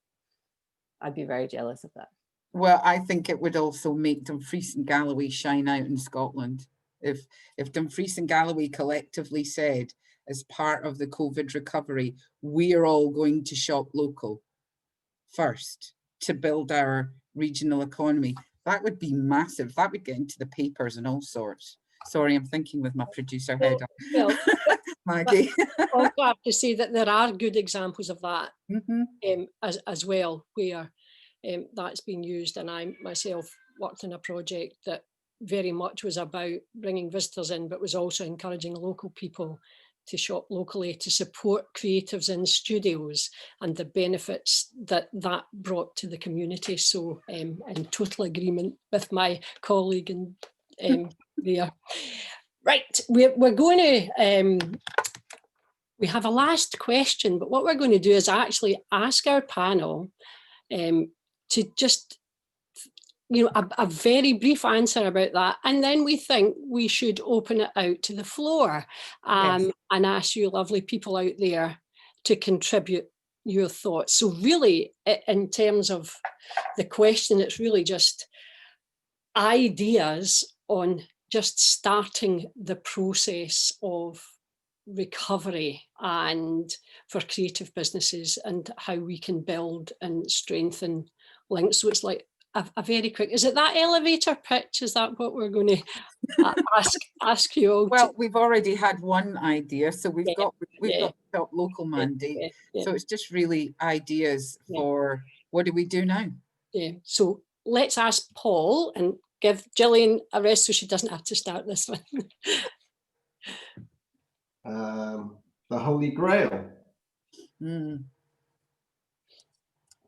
I'd be very jealous of that. Well, I think it would also make Dumfries and Galloway shine out in Scotland. If Dumfries and Galloway collectively said, as part of the COVID recovery, we are all going to shop local first to build our regional economy, that would be massive. That would get into the papers and all sorts. Sorry, I'm thinking with my producer head up. Well, Maggie. also have to say that there are good examples of that as well, where that's been used, and I myself worked on a project that very much was about bringing visitors in, but was also encouraging local people to shop locally, to support creatives in studios, and the benefits that that brought to the community. So in total agreement with my colleague and there. Right, we're going to, we have a last question, but what we're going to do is actually ask our panel to just, you know, a very brief answer about that. And then we think we should open it out to the floor and ask you lovely people out there to contribute your thoughts. So really, in terms of the question, it's really just ideas on just starting the process of recovery and for creative businesses and how we can build and strengthen links. So it's like a very quick, is it that elevator pitch? Is that what we're going to ask you all? Well, we've already had one idea, so we've got local mandate. So it's just really ideas for what do we do now? Yeah, so let's ask Paul and give Jillian a rest so she doesn't have to start this one. The Holy Grail. Mm.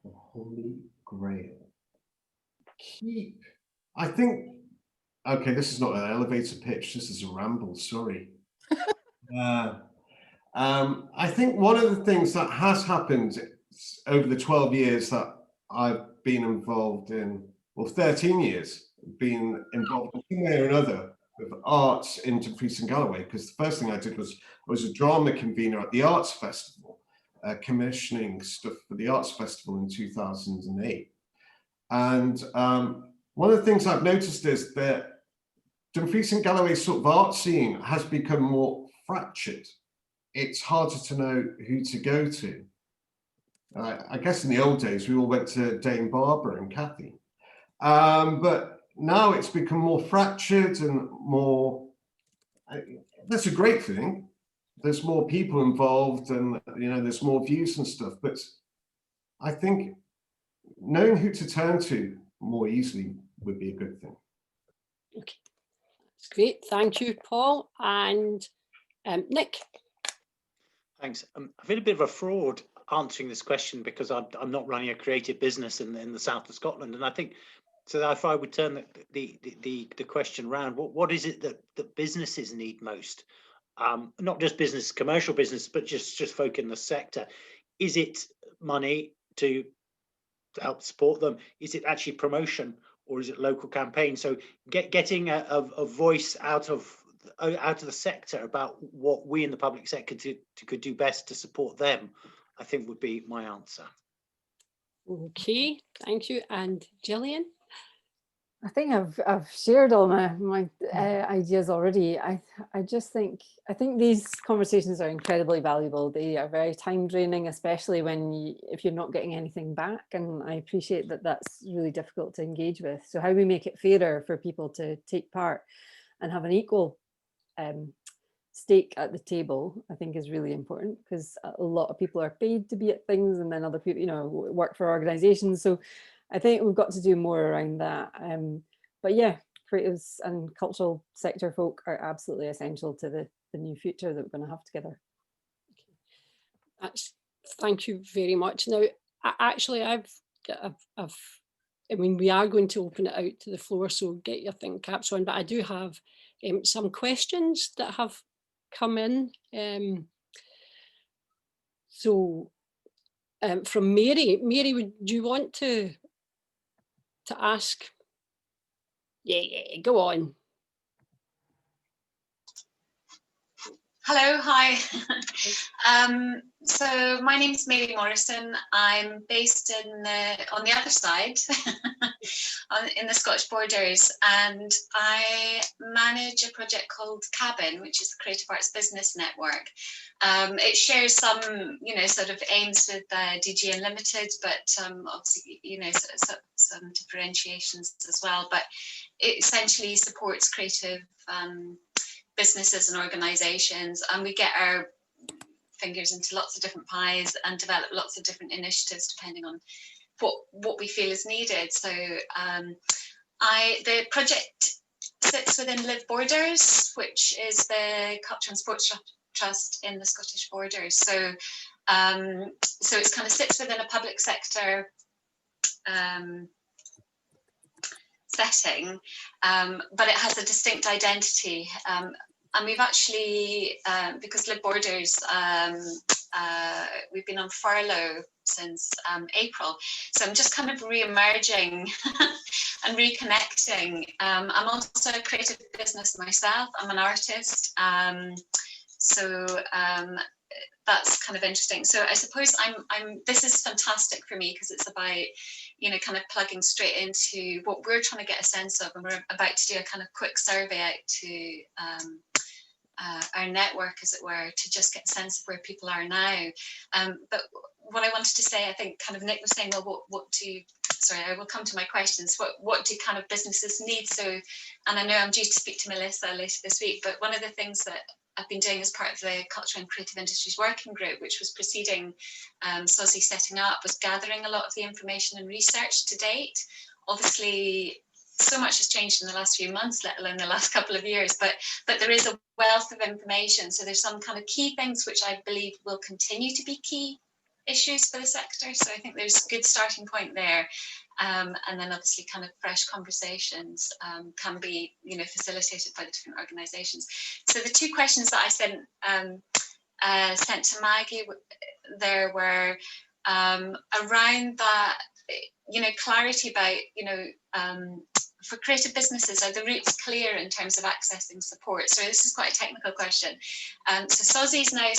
The Holy Grail. I think, okay, this is not an elevator pitch, this is a ramble, sorry. I think one of the things that has happened over the 12 years that I've been involved in, or 13 years, been involved in one way or another with arts in Dumfries and Galloway, because the first thing I did was I was a drama convener at the Arts Festival, commissioning stuff for the Arts Festival in 2008. And one of the things I've noticed is that Dumfries and Galloway's sort of art scene has become more fractured. It's harder to know who to go to. I guess in the old days, we all went to Dame Barbara and Kathy. But now it's become more fractured and more, that's a great thing. There's more people involved and, you know, there's more views and stuff. But I think knowing who to turn to more easily would be a good thing. Okay, that's great. Thank you, Paul. And Nick. Thanks. I feel a bit of a fraud answering this question because I'm not running a creative business in the south of Scotland, and I think so. If I would turn the question round, what is it that businesses need most? Not just business, commercial business, but just folk in the sector. Is it money to help support them? Is it actually promotion, or is it local campaign? So getting a voice out of the sector about what we in the public sector could do best to support them, I think would be my answer. Okay, thank you. And Jillian? I think I've shared all my ideas already. I think these conversations are incredibly valuable. They are very time draining, especially if you're not getting anything back. And I appreciate that that's really difficult to engage with. So how we make it fairer for people to take part and have an equal stake at the table, I think is really important, because a lot of people are paid to be at things, and then other people, you know, work for organizations. So I think we've got to do more around that. But yeah, creatives and cultural sector folk are absolutely essential to the new future that we're going to have together. Thank you very much. Now, actually, I mean, we are going to open it out to the floor, so get your think caps on, but I do have some questions that have come in. So from Mary, would you want to ask? Yeah, go on. Hello, hi. So my name is Mary Morrison. I'm based on the other side, in the Scottish borders, and I manage a project called Cabin, which is the Creative Arts Business Network. It shares some, you know, sort of aims with DG Unlimited, but obviously, you know, some differentiations as well. But it essentially supports creative businesses and organizations, and we get our fingers into lots of different pies and develop lots of different initiatives depending on what we feel is needed. So the project sits within Live Borders, which is the Culture and Sports Trust in the Scottish Borders. So, so it kind of sits within a public sector setting, but it has a distinct identity. And we've actually, because Live Borders, we've been on furlough since April. So I'm just kind of re-emerging and reconnecting. I'm also a creative business myself. I'm an artist. So that's kind of interesting. So I suppose this is fantastic for me because it's about, you know, kind of plugging straight into what we're trying to get a sense of, and we're about to do a kind of quick survey out to our network, as it were, to just get a sense of where people are now. But what I wanted to say, I think kind of Nick was saying, well, sorry, I will come to my questions. What do kind of businesses need? So, and I know I'm due to speak to Melissa later this week, but one of the things that I've been doing as part of the Culture and Creative Industries Working Group, which was preceding SOSI setting up, was gathering a lot of the information and research to date. Obviously, so much has changed in the last few months, let alone the last couple of years, but there is a wealth of information. So there's some kind of key things which I believe will continue to be key issues for the sector. So I think there's a good starting point there. And then obviously kind of fresh conversations can be, you know, facilitated by the different organisations. So the two questions that I sent to Maggie there were around that, you know, clarity about, you know, for creative businesses, are the routes clear in terms of accessing support? So this is quite a technical question. So SOSI is now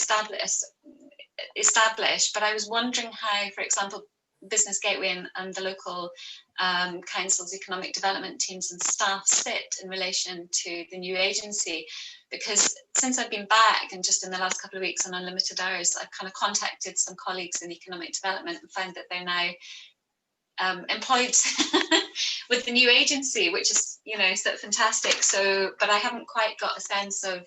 established, but I was wondering how, for example, Business Gateway and the local council's economic development teams and staff sit in relation to the new agency, because since I've been back and just in the last couple of weeks on unlimited hours, I've kind of contacted some colleagues in economic development and found that they're now employed with the new agency, which is, you know, so fantastic. So, but I haven't quite got a sense of,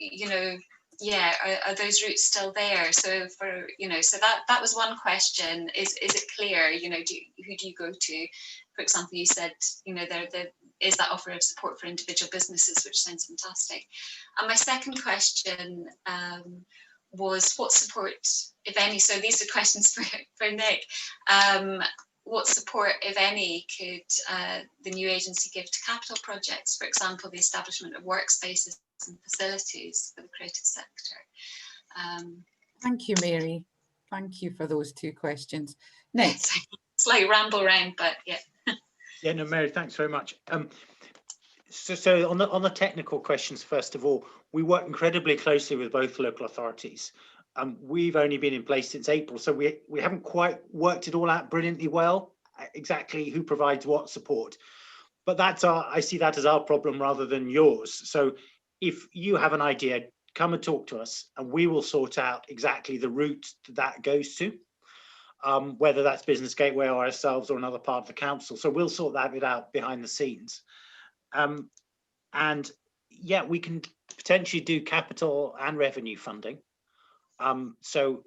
you know, yeah, are those routes still there? So for, you know, so that was one question. Is it clear, you know, who do you go to? For example, you said, you know, there is that offer of support for individual businesses, which sounds fantastic. And my second question was what support, if any, so these are questions for Nick, what support, if any, could the new agency give to capital projects, for example, the establishment of workspaces and facilities for the creative sector? Thank you, Mary. Thank you for those two questions. Nick. It's like ramble around, but yeah. Yeah, no, Mary, thanks very much. So on the technical questions, first of all, we work incredibly closely with both local authorities. We've only been in place since April, so we haven't quite worked it all out brilliantly well, exactly who provides what support. But I see that as our problem rather than yours. So if you have an idea, come and talk to us and we will sort out exactly the route that goes to, whether that's Business Gateway or ourselves or another part of the council. So we'll sort that bit out behind the scenes. And yeah, we can potentially do capital and revenue funding. So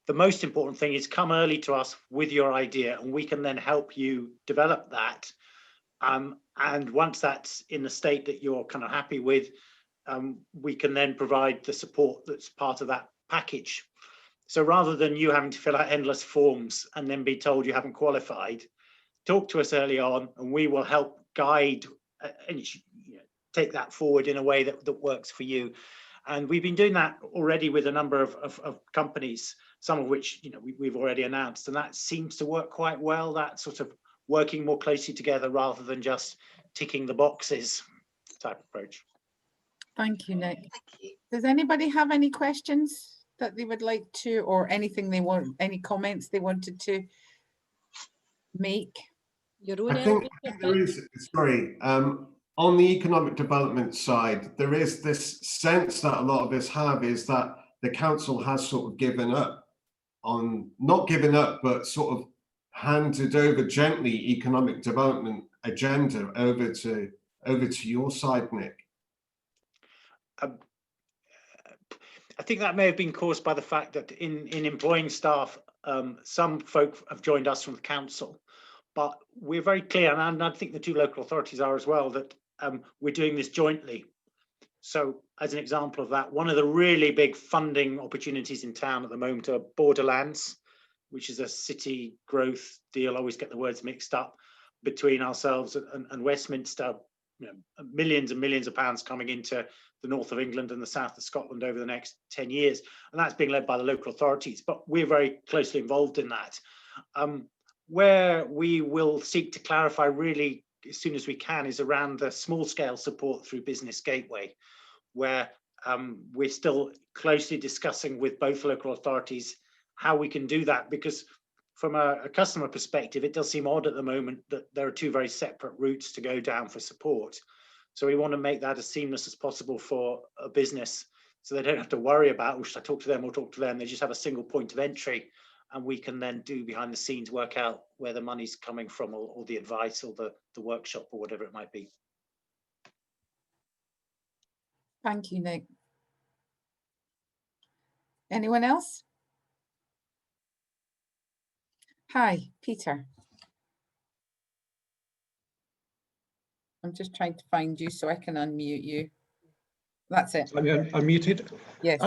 the most important thing is come early to us with your idea and we can then help you develop that. And once that's in the state that you're kind of happy with, we can then provide the support that's part of that package. So rather than you having to fill out endless forms and then be told you haven't qualified, talk to us early on and we will help guide and take that forward in a way that works for you. And we've been doing that already with a number of companies, some of which, you know, we've already announced, and that seems to work quite well, that sort of working more closely together rather than just ticking the boxes type approach. Thank you, Nick. Thank you. Does anybody have any questions that they would like to, or anything they want, any comments they wanted to make? Your own I think elevator there pitch? is, sorry, on the economic development side, there is this sense that a lot of us have is that the council has sort of given up on, not given up, but sort of handed over gently economic development agenda over to your side, Nick. I think that may have been caused by the fact that in employing staff, some folk have joined us from the council, but we're very clear, and I think the two local authorities are as well, that we're doing this jointly. So as an example of that, one of the really big funding opportunities in town at the moment are Borderlands, which is a city growth deal. I always get the words mixed up, between ourselves and Westminster. You know, millions and millions of pounds coming into the north of England and the south of Scotland over the next 10 years. And that's being led by the local authorities, but we're very closely involved in that. Where we will seek to clarify really as soon as we can is around the small scale support through Business Gateway, where we're still closely discussing with both local authorities how we can do that, because from a customer perspective, it does seem odd at the moment that there are two very separate routes to go down for support. So we want to make that as seamless as possible for a business, so they don't have to worry about, well, should I talk to them or talk to them? They just have a single point of entry, and we can then do behind the scenes, work out where the money's coming from, or the advice, or the workshop, or whatever it might be. Thank you, Nick. Anyone else? Hi, Peter. I'm just trying to find you so I can unmute you. That's it. I'm unmuted. Yes.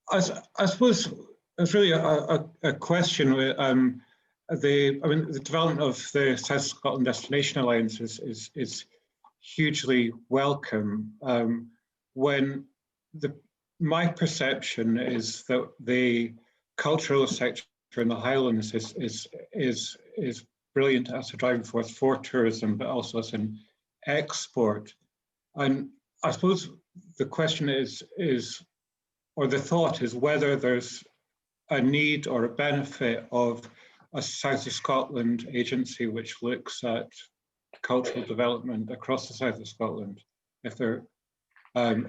I suppose it's really a question. The development of the South Scotland Destination Alliance is hugely welcome. My perception is that the cultural sector in the Highlands is brilliant as a driving force for tourism, but also as an export. And I suppose the question is, or the thought is, whether there's a need or a benefit of a South of Scotland agency which looks at cultural development across the south of Scotland, if they're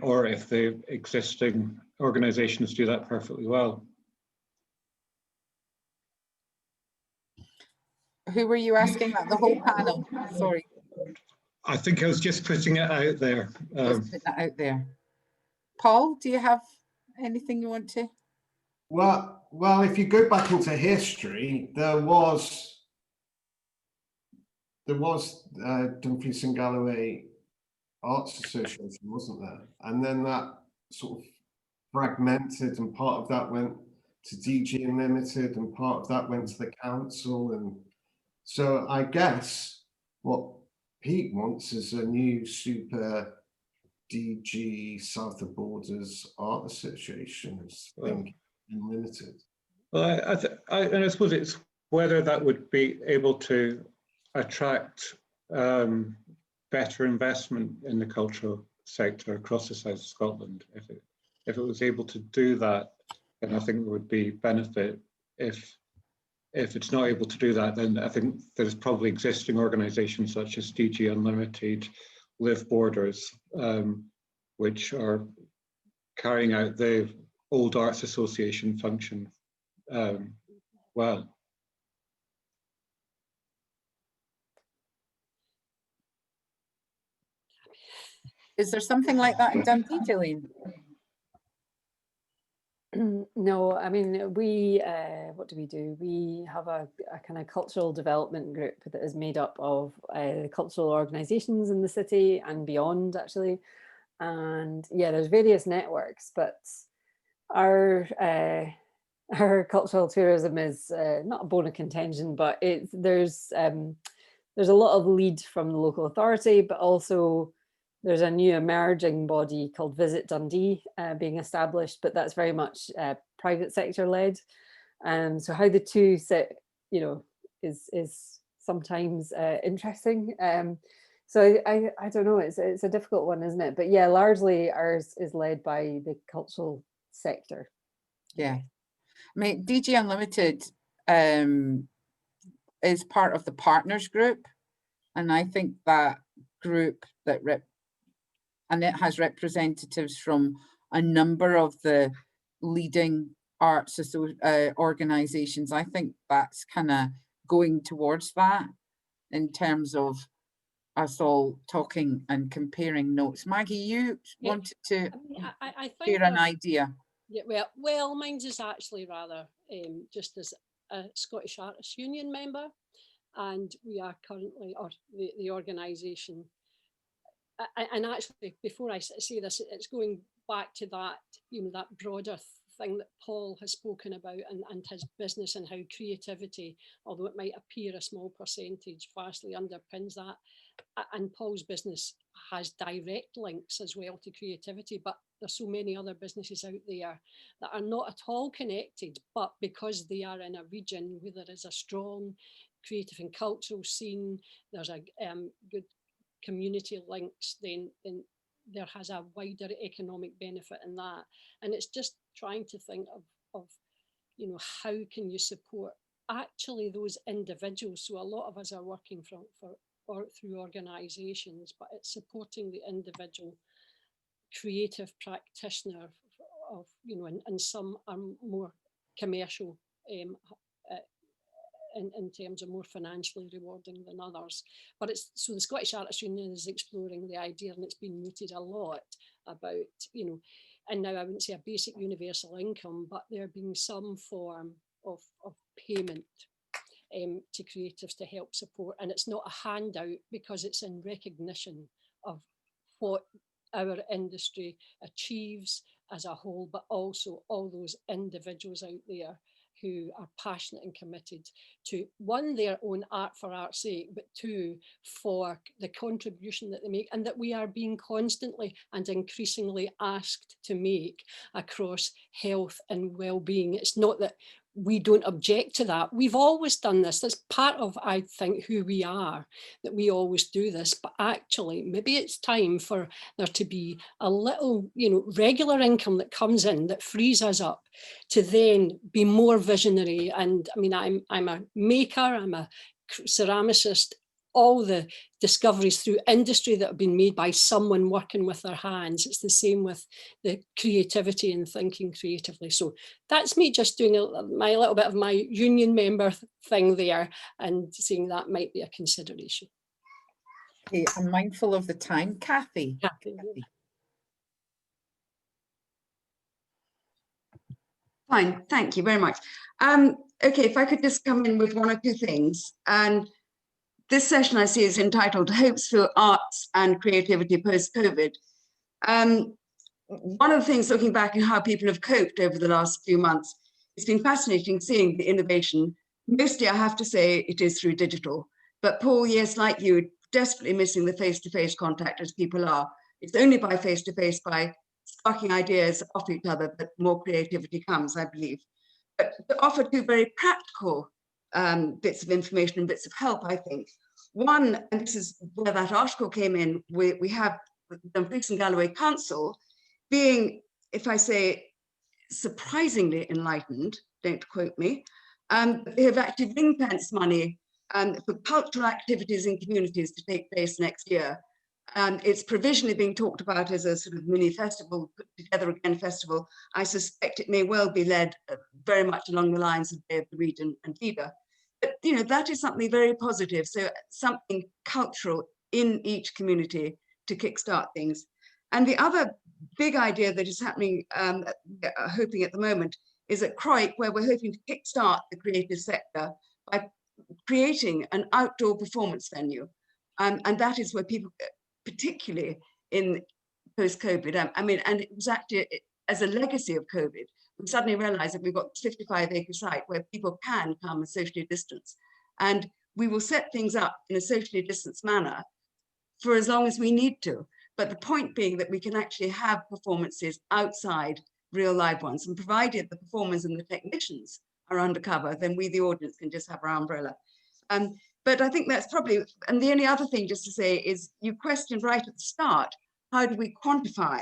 or if the existing organisations do that perfectly well. Who were you asking that? The whole panel? Sorry. I think I was just putting it out there. Just put that out there. Paul, do you have anything you want to? Well, if you go back into history, there was Dumfries and Galloway Arts Association, wasn't there? And then that sort of fragmented, and part of that went to DG Unlimited, and part of that went to the council. And so I guess what Pete wants is a new super DG South of Borders Art Association, I think, Unlimited. Well, I suppose it's whether that would be able to attract better investment in the cultural sector across the south of Scotland. If it was able to do that, then I think there would be benefit. If it's not able to do that, then I think there's probably existing organisations such as DG Unlimited, Live Borders, which are carrying out the Old Arts Association function well. Is there something like that in Dundee, Jillian? No, I mean, we, what do? We have a kind of cultural development group that is made up of cultural organisations in the city and beyond, actually. And yeah, there's various networks, but our cultural tourism is not a bone of contention, but there's a lot of lead from the local authority, but also there's a new emerging body called Visit Dundee being established, but that's very much private sector led. So how the two sit, is sometimes interesting. So I don't know, it's a difficult one, isn't it? But yeah, largely ours is led by the cultural sector. Yeah, I mean, DG Unlimited is part of the partners group, and I think that group and it has representatives from a number of the leading arts organisations. I think that's kind of going towards that in terms of us all talking and comparing notes. Maggie, you wanted to I think share an idea. Yeah, well, mine's is actually rather just as a Scottish Artists Union member. and we are currently, or the organisation, and actually before I say this, it's going back to that, you know, that broader thing that Paul has spoken about, and his business, and how creativity, although it might appear a small percentage, vastly underpins that. And Paul's business has direct links as well to creativity, but there's so many other businesses out there that are not at all connected, but because they are in a region where there is a strong creative and cultural scene, there's a good community links, then there has a wider economic benefit in that. And it's just trying to think of you know, how can you support actually those individuals? So a lot of us are working or through organisations, but it's supporting the individual creative practitioner of, you know, and some are more commercial in terms of more financially rewarding than others. But it's, so the Scottish Artists Union is exploring the idea, and it's been mooted a lot about, you know, and now I wouldn't say a basic universal income, but there being some form of payment to creatives to help support. And it's not a handout, because it's in recognition of what our industry achieves as a whole, but also all those individuals out there who are passionate and committed to, one, their own art for art's sake, but two, for the contribution that they make, and that we are being constantly and increasingly asked to make across health and well-being. It's not that we don't object to that. We've always done this. That's part of, I think, who we are, that we always do this. But actually, maybe it's time for there to be a little, you know, regular income that comes in that frees us up to then be more visionary. And I mean, I'm a maker, I'm a ceramicist. All the discoveries through industry that have been made by someone working with their hands. It's the same with the creativity and thinking creatively. So that's me just doing my little bit of my union member thing there, and seeing that might be a consideration. Okay, I'm mindful of the time. Kathy. Fine, thank you very much. Okay, if I could just come in with one or two things. And this session I see is entitled Hopes for Arts and Creativity Post-COVID. One of the things, looking back at how people have coped over the last few months, it's been fascinating seeing the innovation. Mostly, I have to say, it is through digital. But Paul, yes, like you, desperately missing the face-to-face contact as people are. It's only by face-to-face, by sparking ideas off each other, that more creativity comes, I believe. But to offer two very practical bits of information and bits of help, I think. One, and this is where that article came in, we have the Dumfries and Galloway Council being, if I say, surprisingly enlightened, don't quote me, they have actually ring-fenced money for cultural activities in communities to take place next year. It's provisionally being talked about as a sort of mini festival, put together again festival. I suspect it may well be led very much along the lines of Day of the Reed and FIDA. But you know, that is something very positive. So something cultural in each community to kickstart things. And the other big idea that is happening, hoping at the moment, is at Croik, where we're hoping to kickstart the creative sector by creating an outdoor performance venue. And that is where people, particularly in post-COVID, I mean, and it was actually as a legacy of COVID, we suddenly realized that we've got a 55-acre site where people can come and socially distance. And we will set things up in a socially distanced manner for as long as we need to. But the point being that we can actually have performances outside real live ones, and provided the performers and the technicians are undercover, then we, the audience, can just have our umbrella. But I think that's probably, and the only other thing just to say is, you questioned right at the start, how do we quantify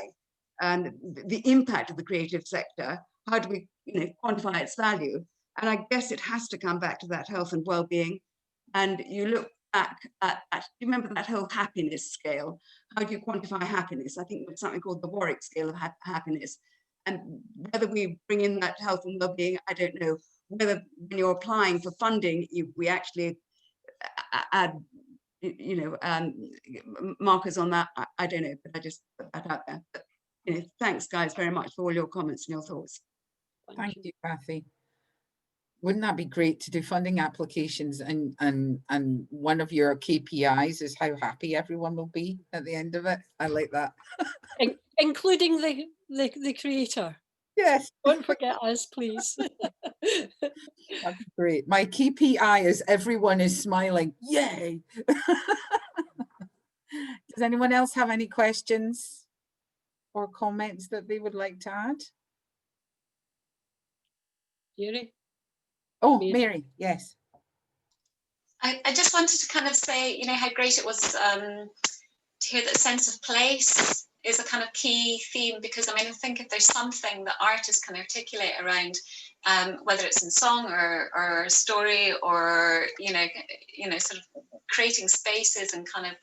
the impact of the creative sector? How do we, you know, quantify its value? And I guess it has to come back to that health and well-being. And you look back at, do you remember that whole happiness scale? How do you quantify happiness? I think there's something called the Warwick scale of happiness. And whether we bring in that health and well-being, I don't know. Whether when you're applying for funding, we actually add, you know, markers on that. I don't know, but I just put that out there. But, you know, thanks, guys, very much for all your comments and your thoughts. Thank you, Kathy. Wouldn't that be great to do funding applications and one of your KPIs is how happy everyone will be at the end of it? I like that. Including the creator. Yes, Don't forget us, please. that'd be great. My KPI is everyone is smiling. Yay! Does anyone else have any questions or comments that they would like to add? Jerry? Oh, Mary. Mary, yes. I just wanted to kind of say, you know, how great it was to hear that sense of place is a kind of key theme, because I mean, I think if there's something that artists can articulate around, whether it's in song or story, or you know, sort of creating spaces and kind of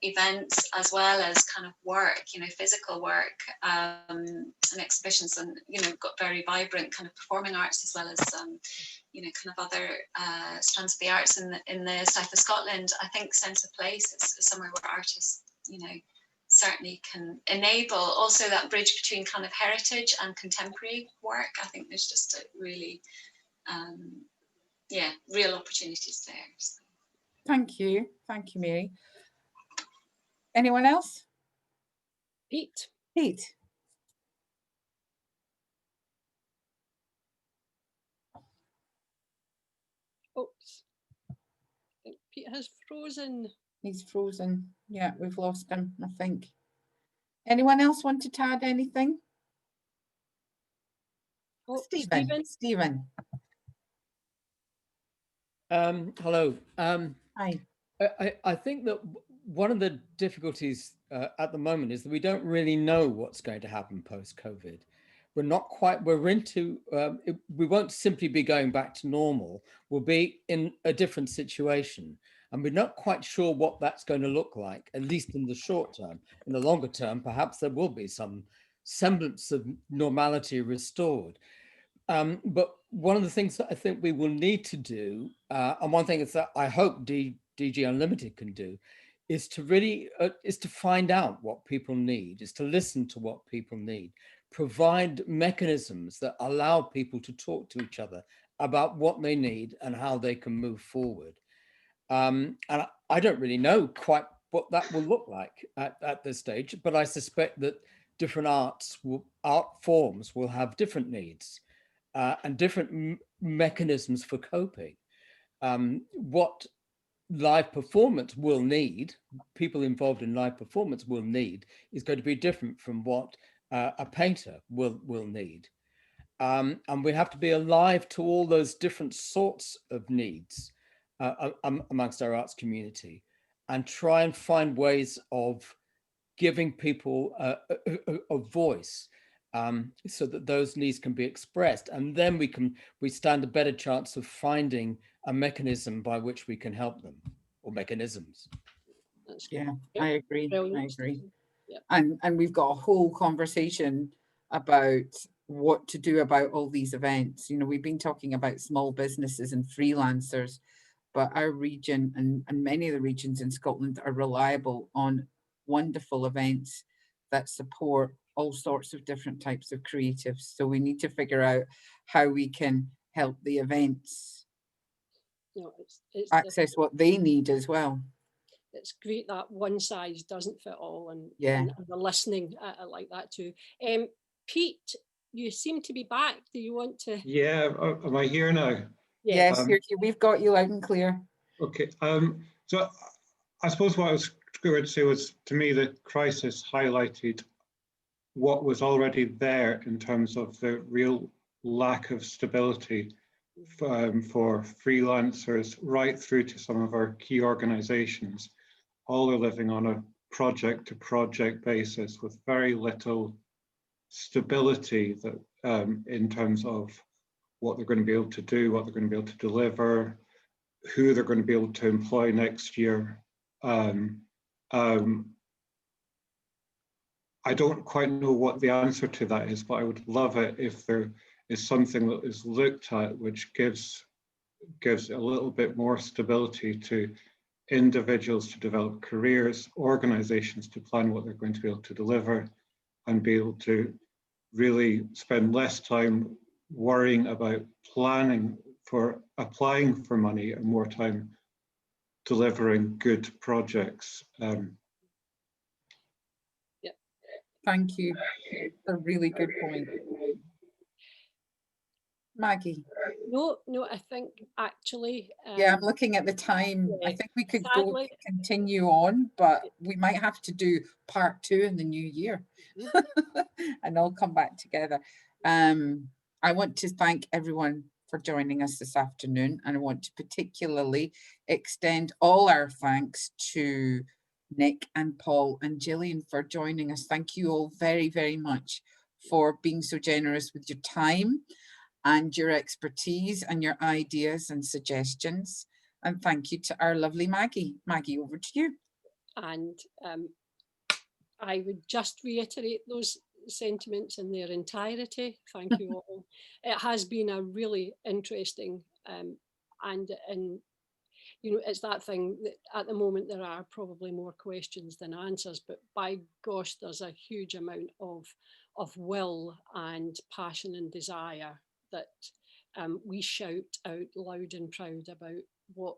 events as well as kind of work, you know, physical work, and exhibitions, and you know, got very vibrant kind of performing arts as well as you know, kind of other strands of the arts in the south of Scotland. I think sense of place is somewhere where artists, you know, certainly can enable also that bridge between kind of heritage and contemporary work. I think there's just a really, yeah, real opportunities there. So. Thank you, Mary. Anyone else? Pete? Pete. Oops. I think Pete has frozen. He's frozen. Yeah, we've lost him, I think. Anyone else want to add anything? Oh, Stephen. Stephen. Hello. Hi. I think that one of the difficulties at the moment is that we don't really know what's going to happen post-COVID. We won't simply be going back to normal. We'll be in a different situation. And we're not quite sure what that's going to look like, at least in the short term. In the longer term, perhaps there will be some semblance of normality restored. But one of the things that I think we will need to do, and one thing is that I hope DG Unlimited can do, is to really is to find out what people need, is to listen to what people need, provide mechanisms that allow people to talk to each other about what they need and how they can move forward. And I don't really know quite what that will look like at this stage, but I suspect that different art forms will have different needs and different mechanisms for coping. What live performance will need, people involved in live performance will need, is going to be different from what a painter will need. And we have to be alive to all those different sorts of needs amongst our arts community, and try and find ways of giving people a voice so that those needs can be expressed. And then we stand a better chance of finding a mechanism by which we can help them, or mechanisms. Yeah, I agree. Brilliant. I agree. Yep. And we've got a whole conversation about what to do about all these events. You know, we've been talking about small businesses and freelancers, but our region and many of the regions in Scotland are reliable on wonderful events that support all sorts of different types of creatives. So we need to figure out how we can help the events It's access what they need as well. It's great that one size doesn't fit all, and Yeah. and the listening, I like that too. Pete, you seem to be back. Do you want to? Yeah, am I here now? Yes, we've got you loud and clear. Okay, so I suppose what I was going to say was, to me, the crisis highlighted what was already there in terms of the real lack of stability for freelancers right through to some of our key organizations. All are living on a project to project basis with very little stability that in terms of what they're going to be able to do, what they're going to be able to deliver, who they're going to be able to employ next year. I don't quite know what the answer to that is, but I would love it if there is something that is looked at which gives a little bit more stability to individuals to develop careers, organizations to plan what they're going to be able to deliver, and be able to really spend less time worrying about planning for applying for money and more time delivering good projects. Thank you. A really good point. Maggie. No, I think actually. Yeah, I'm looking at the time. I think we could sadly, continue on, but we might have to do part 2 in the new year and all come back together. I want to thank everyone for joining us this afternoon, and I want to particularly extend all our thanks to Nick and Paul and Jillian for joining us. Thank you all very, very much for being so generous with your time and your expertise and your ideas and suggestions. And thank you to our lovely Maggie. Maggie, over to you. And I would just reiterate those sentiments in their entirety. Thank you all. It has been a really interesting and you know, it's that thing that at the moment there are probably more questions than answers, but by gosh, there's a huge amount of will and passion and desire that we shout out loud and proud about what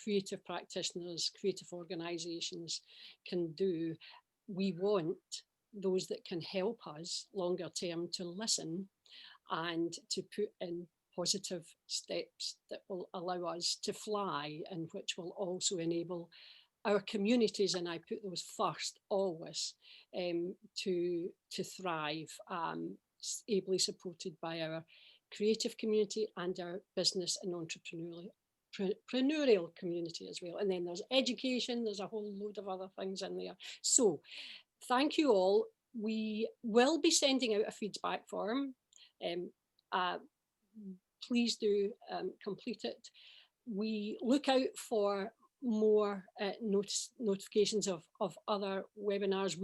creative practitioners, creative organisations can do. We want those that can help us longer term to listen and to put in positive steps that will allow us to fly and which will also enable our communities, and I put those first always, to thrive, ably supported by our creative community and our business and entrepreneurial community as well. And then there's education, there's a whole load of other things in there. So thank you all. We will be sending out a feedback form. Please do complete it. We look out for more notifications of other webinars.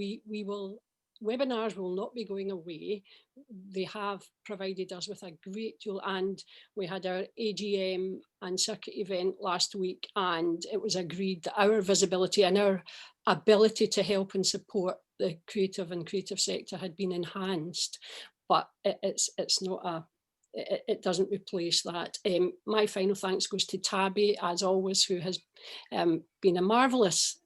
Webinars will not be going away. They have provided us with a great tool, and we had our AGM and circuit event last week, and it was agreed that our visibility and our ability to help and support the creative and creative sector had been enhanced, but it's not a, it doesn't replace that. My final thanks goes to Tabby, as always, who has been a marvellous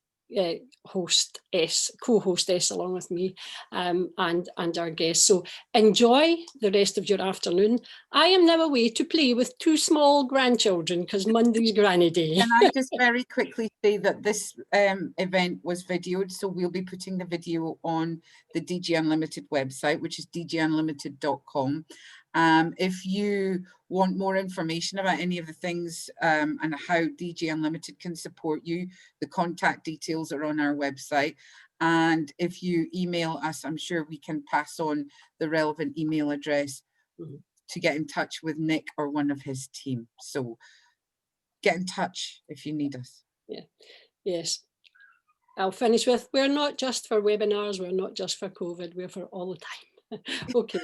co-hostess along with me, and our guests. So enjoy the rest of your afternoon. I am now away to play with 2 small grandchildren because Monday's Granny Day. Can I just very quickly say that this event was videoed, so we'll be putting the video on the DG Unlimited website, which is dgunlimited.com. If you want more information about any of the things and how DG Unlimited can support you, the contact details are on our website. And if you email us, I'm sure we can pass on the relevant email address to get in touch with Nick or one of his team. So get in touch if you need us. Yeah, yes. I'll finish with, we're not just for webinars, we're not just for COVID, we're for all the time. Okay.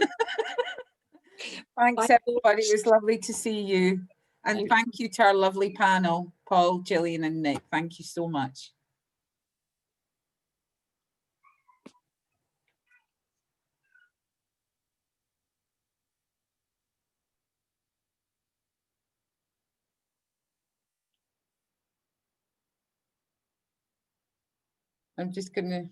Thanks, everybody. It was lovely to see you. And thank you to our lovely panel, Paul, Jillian, and Nick. Thank you so much. I'm just going to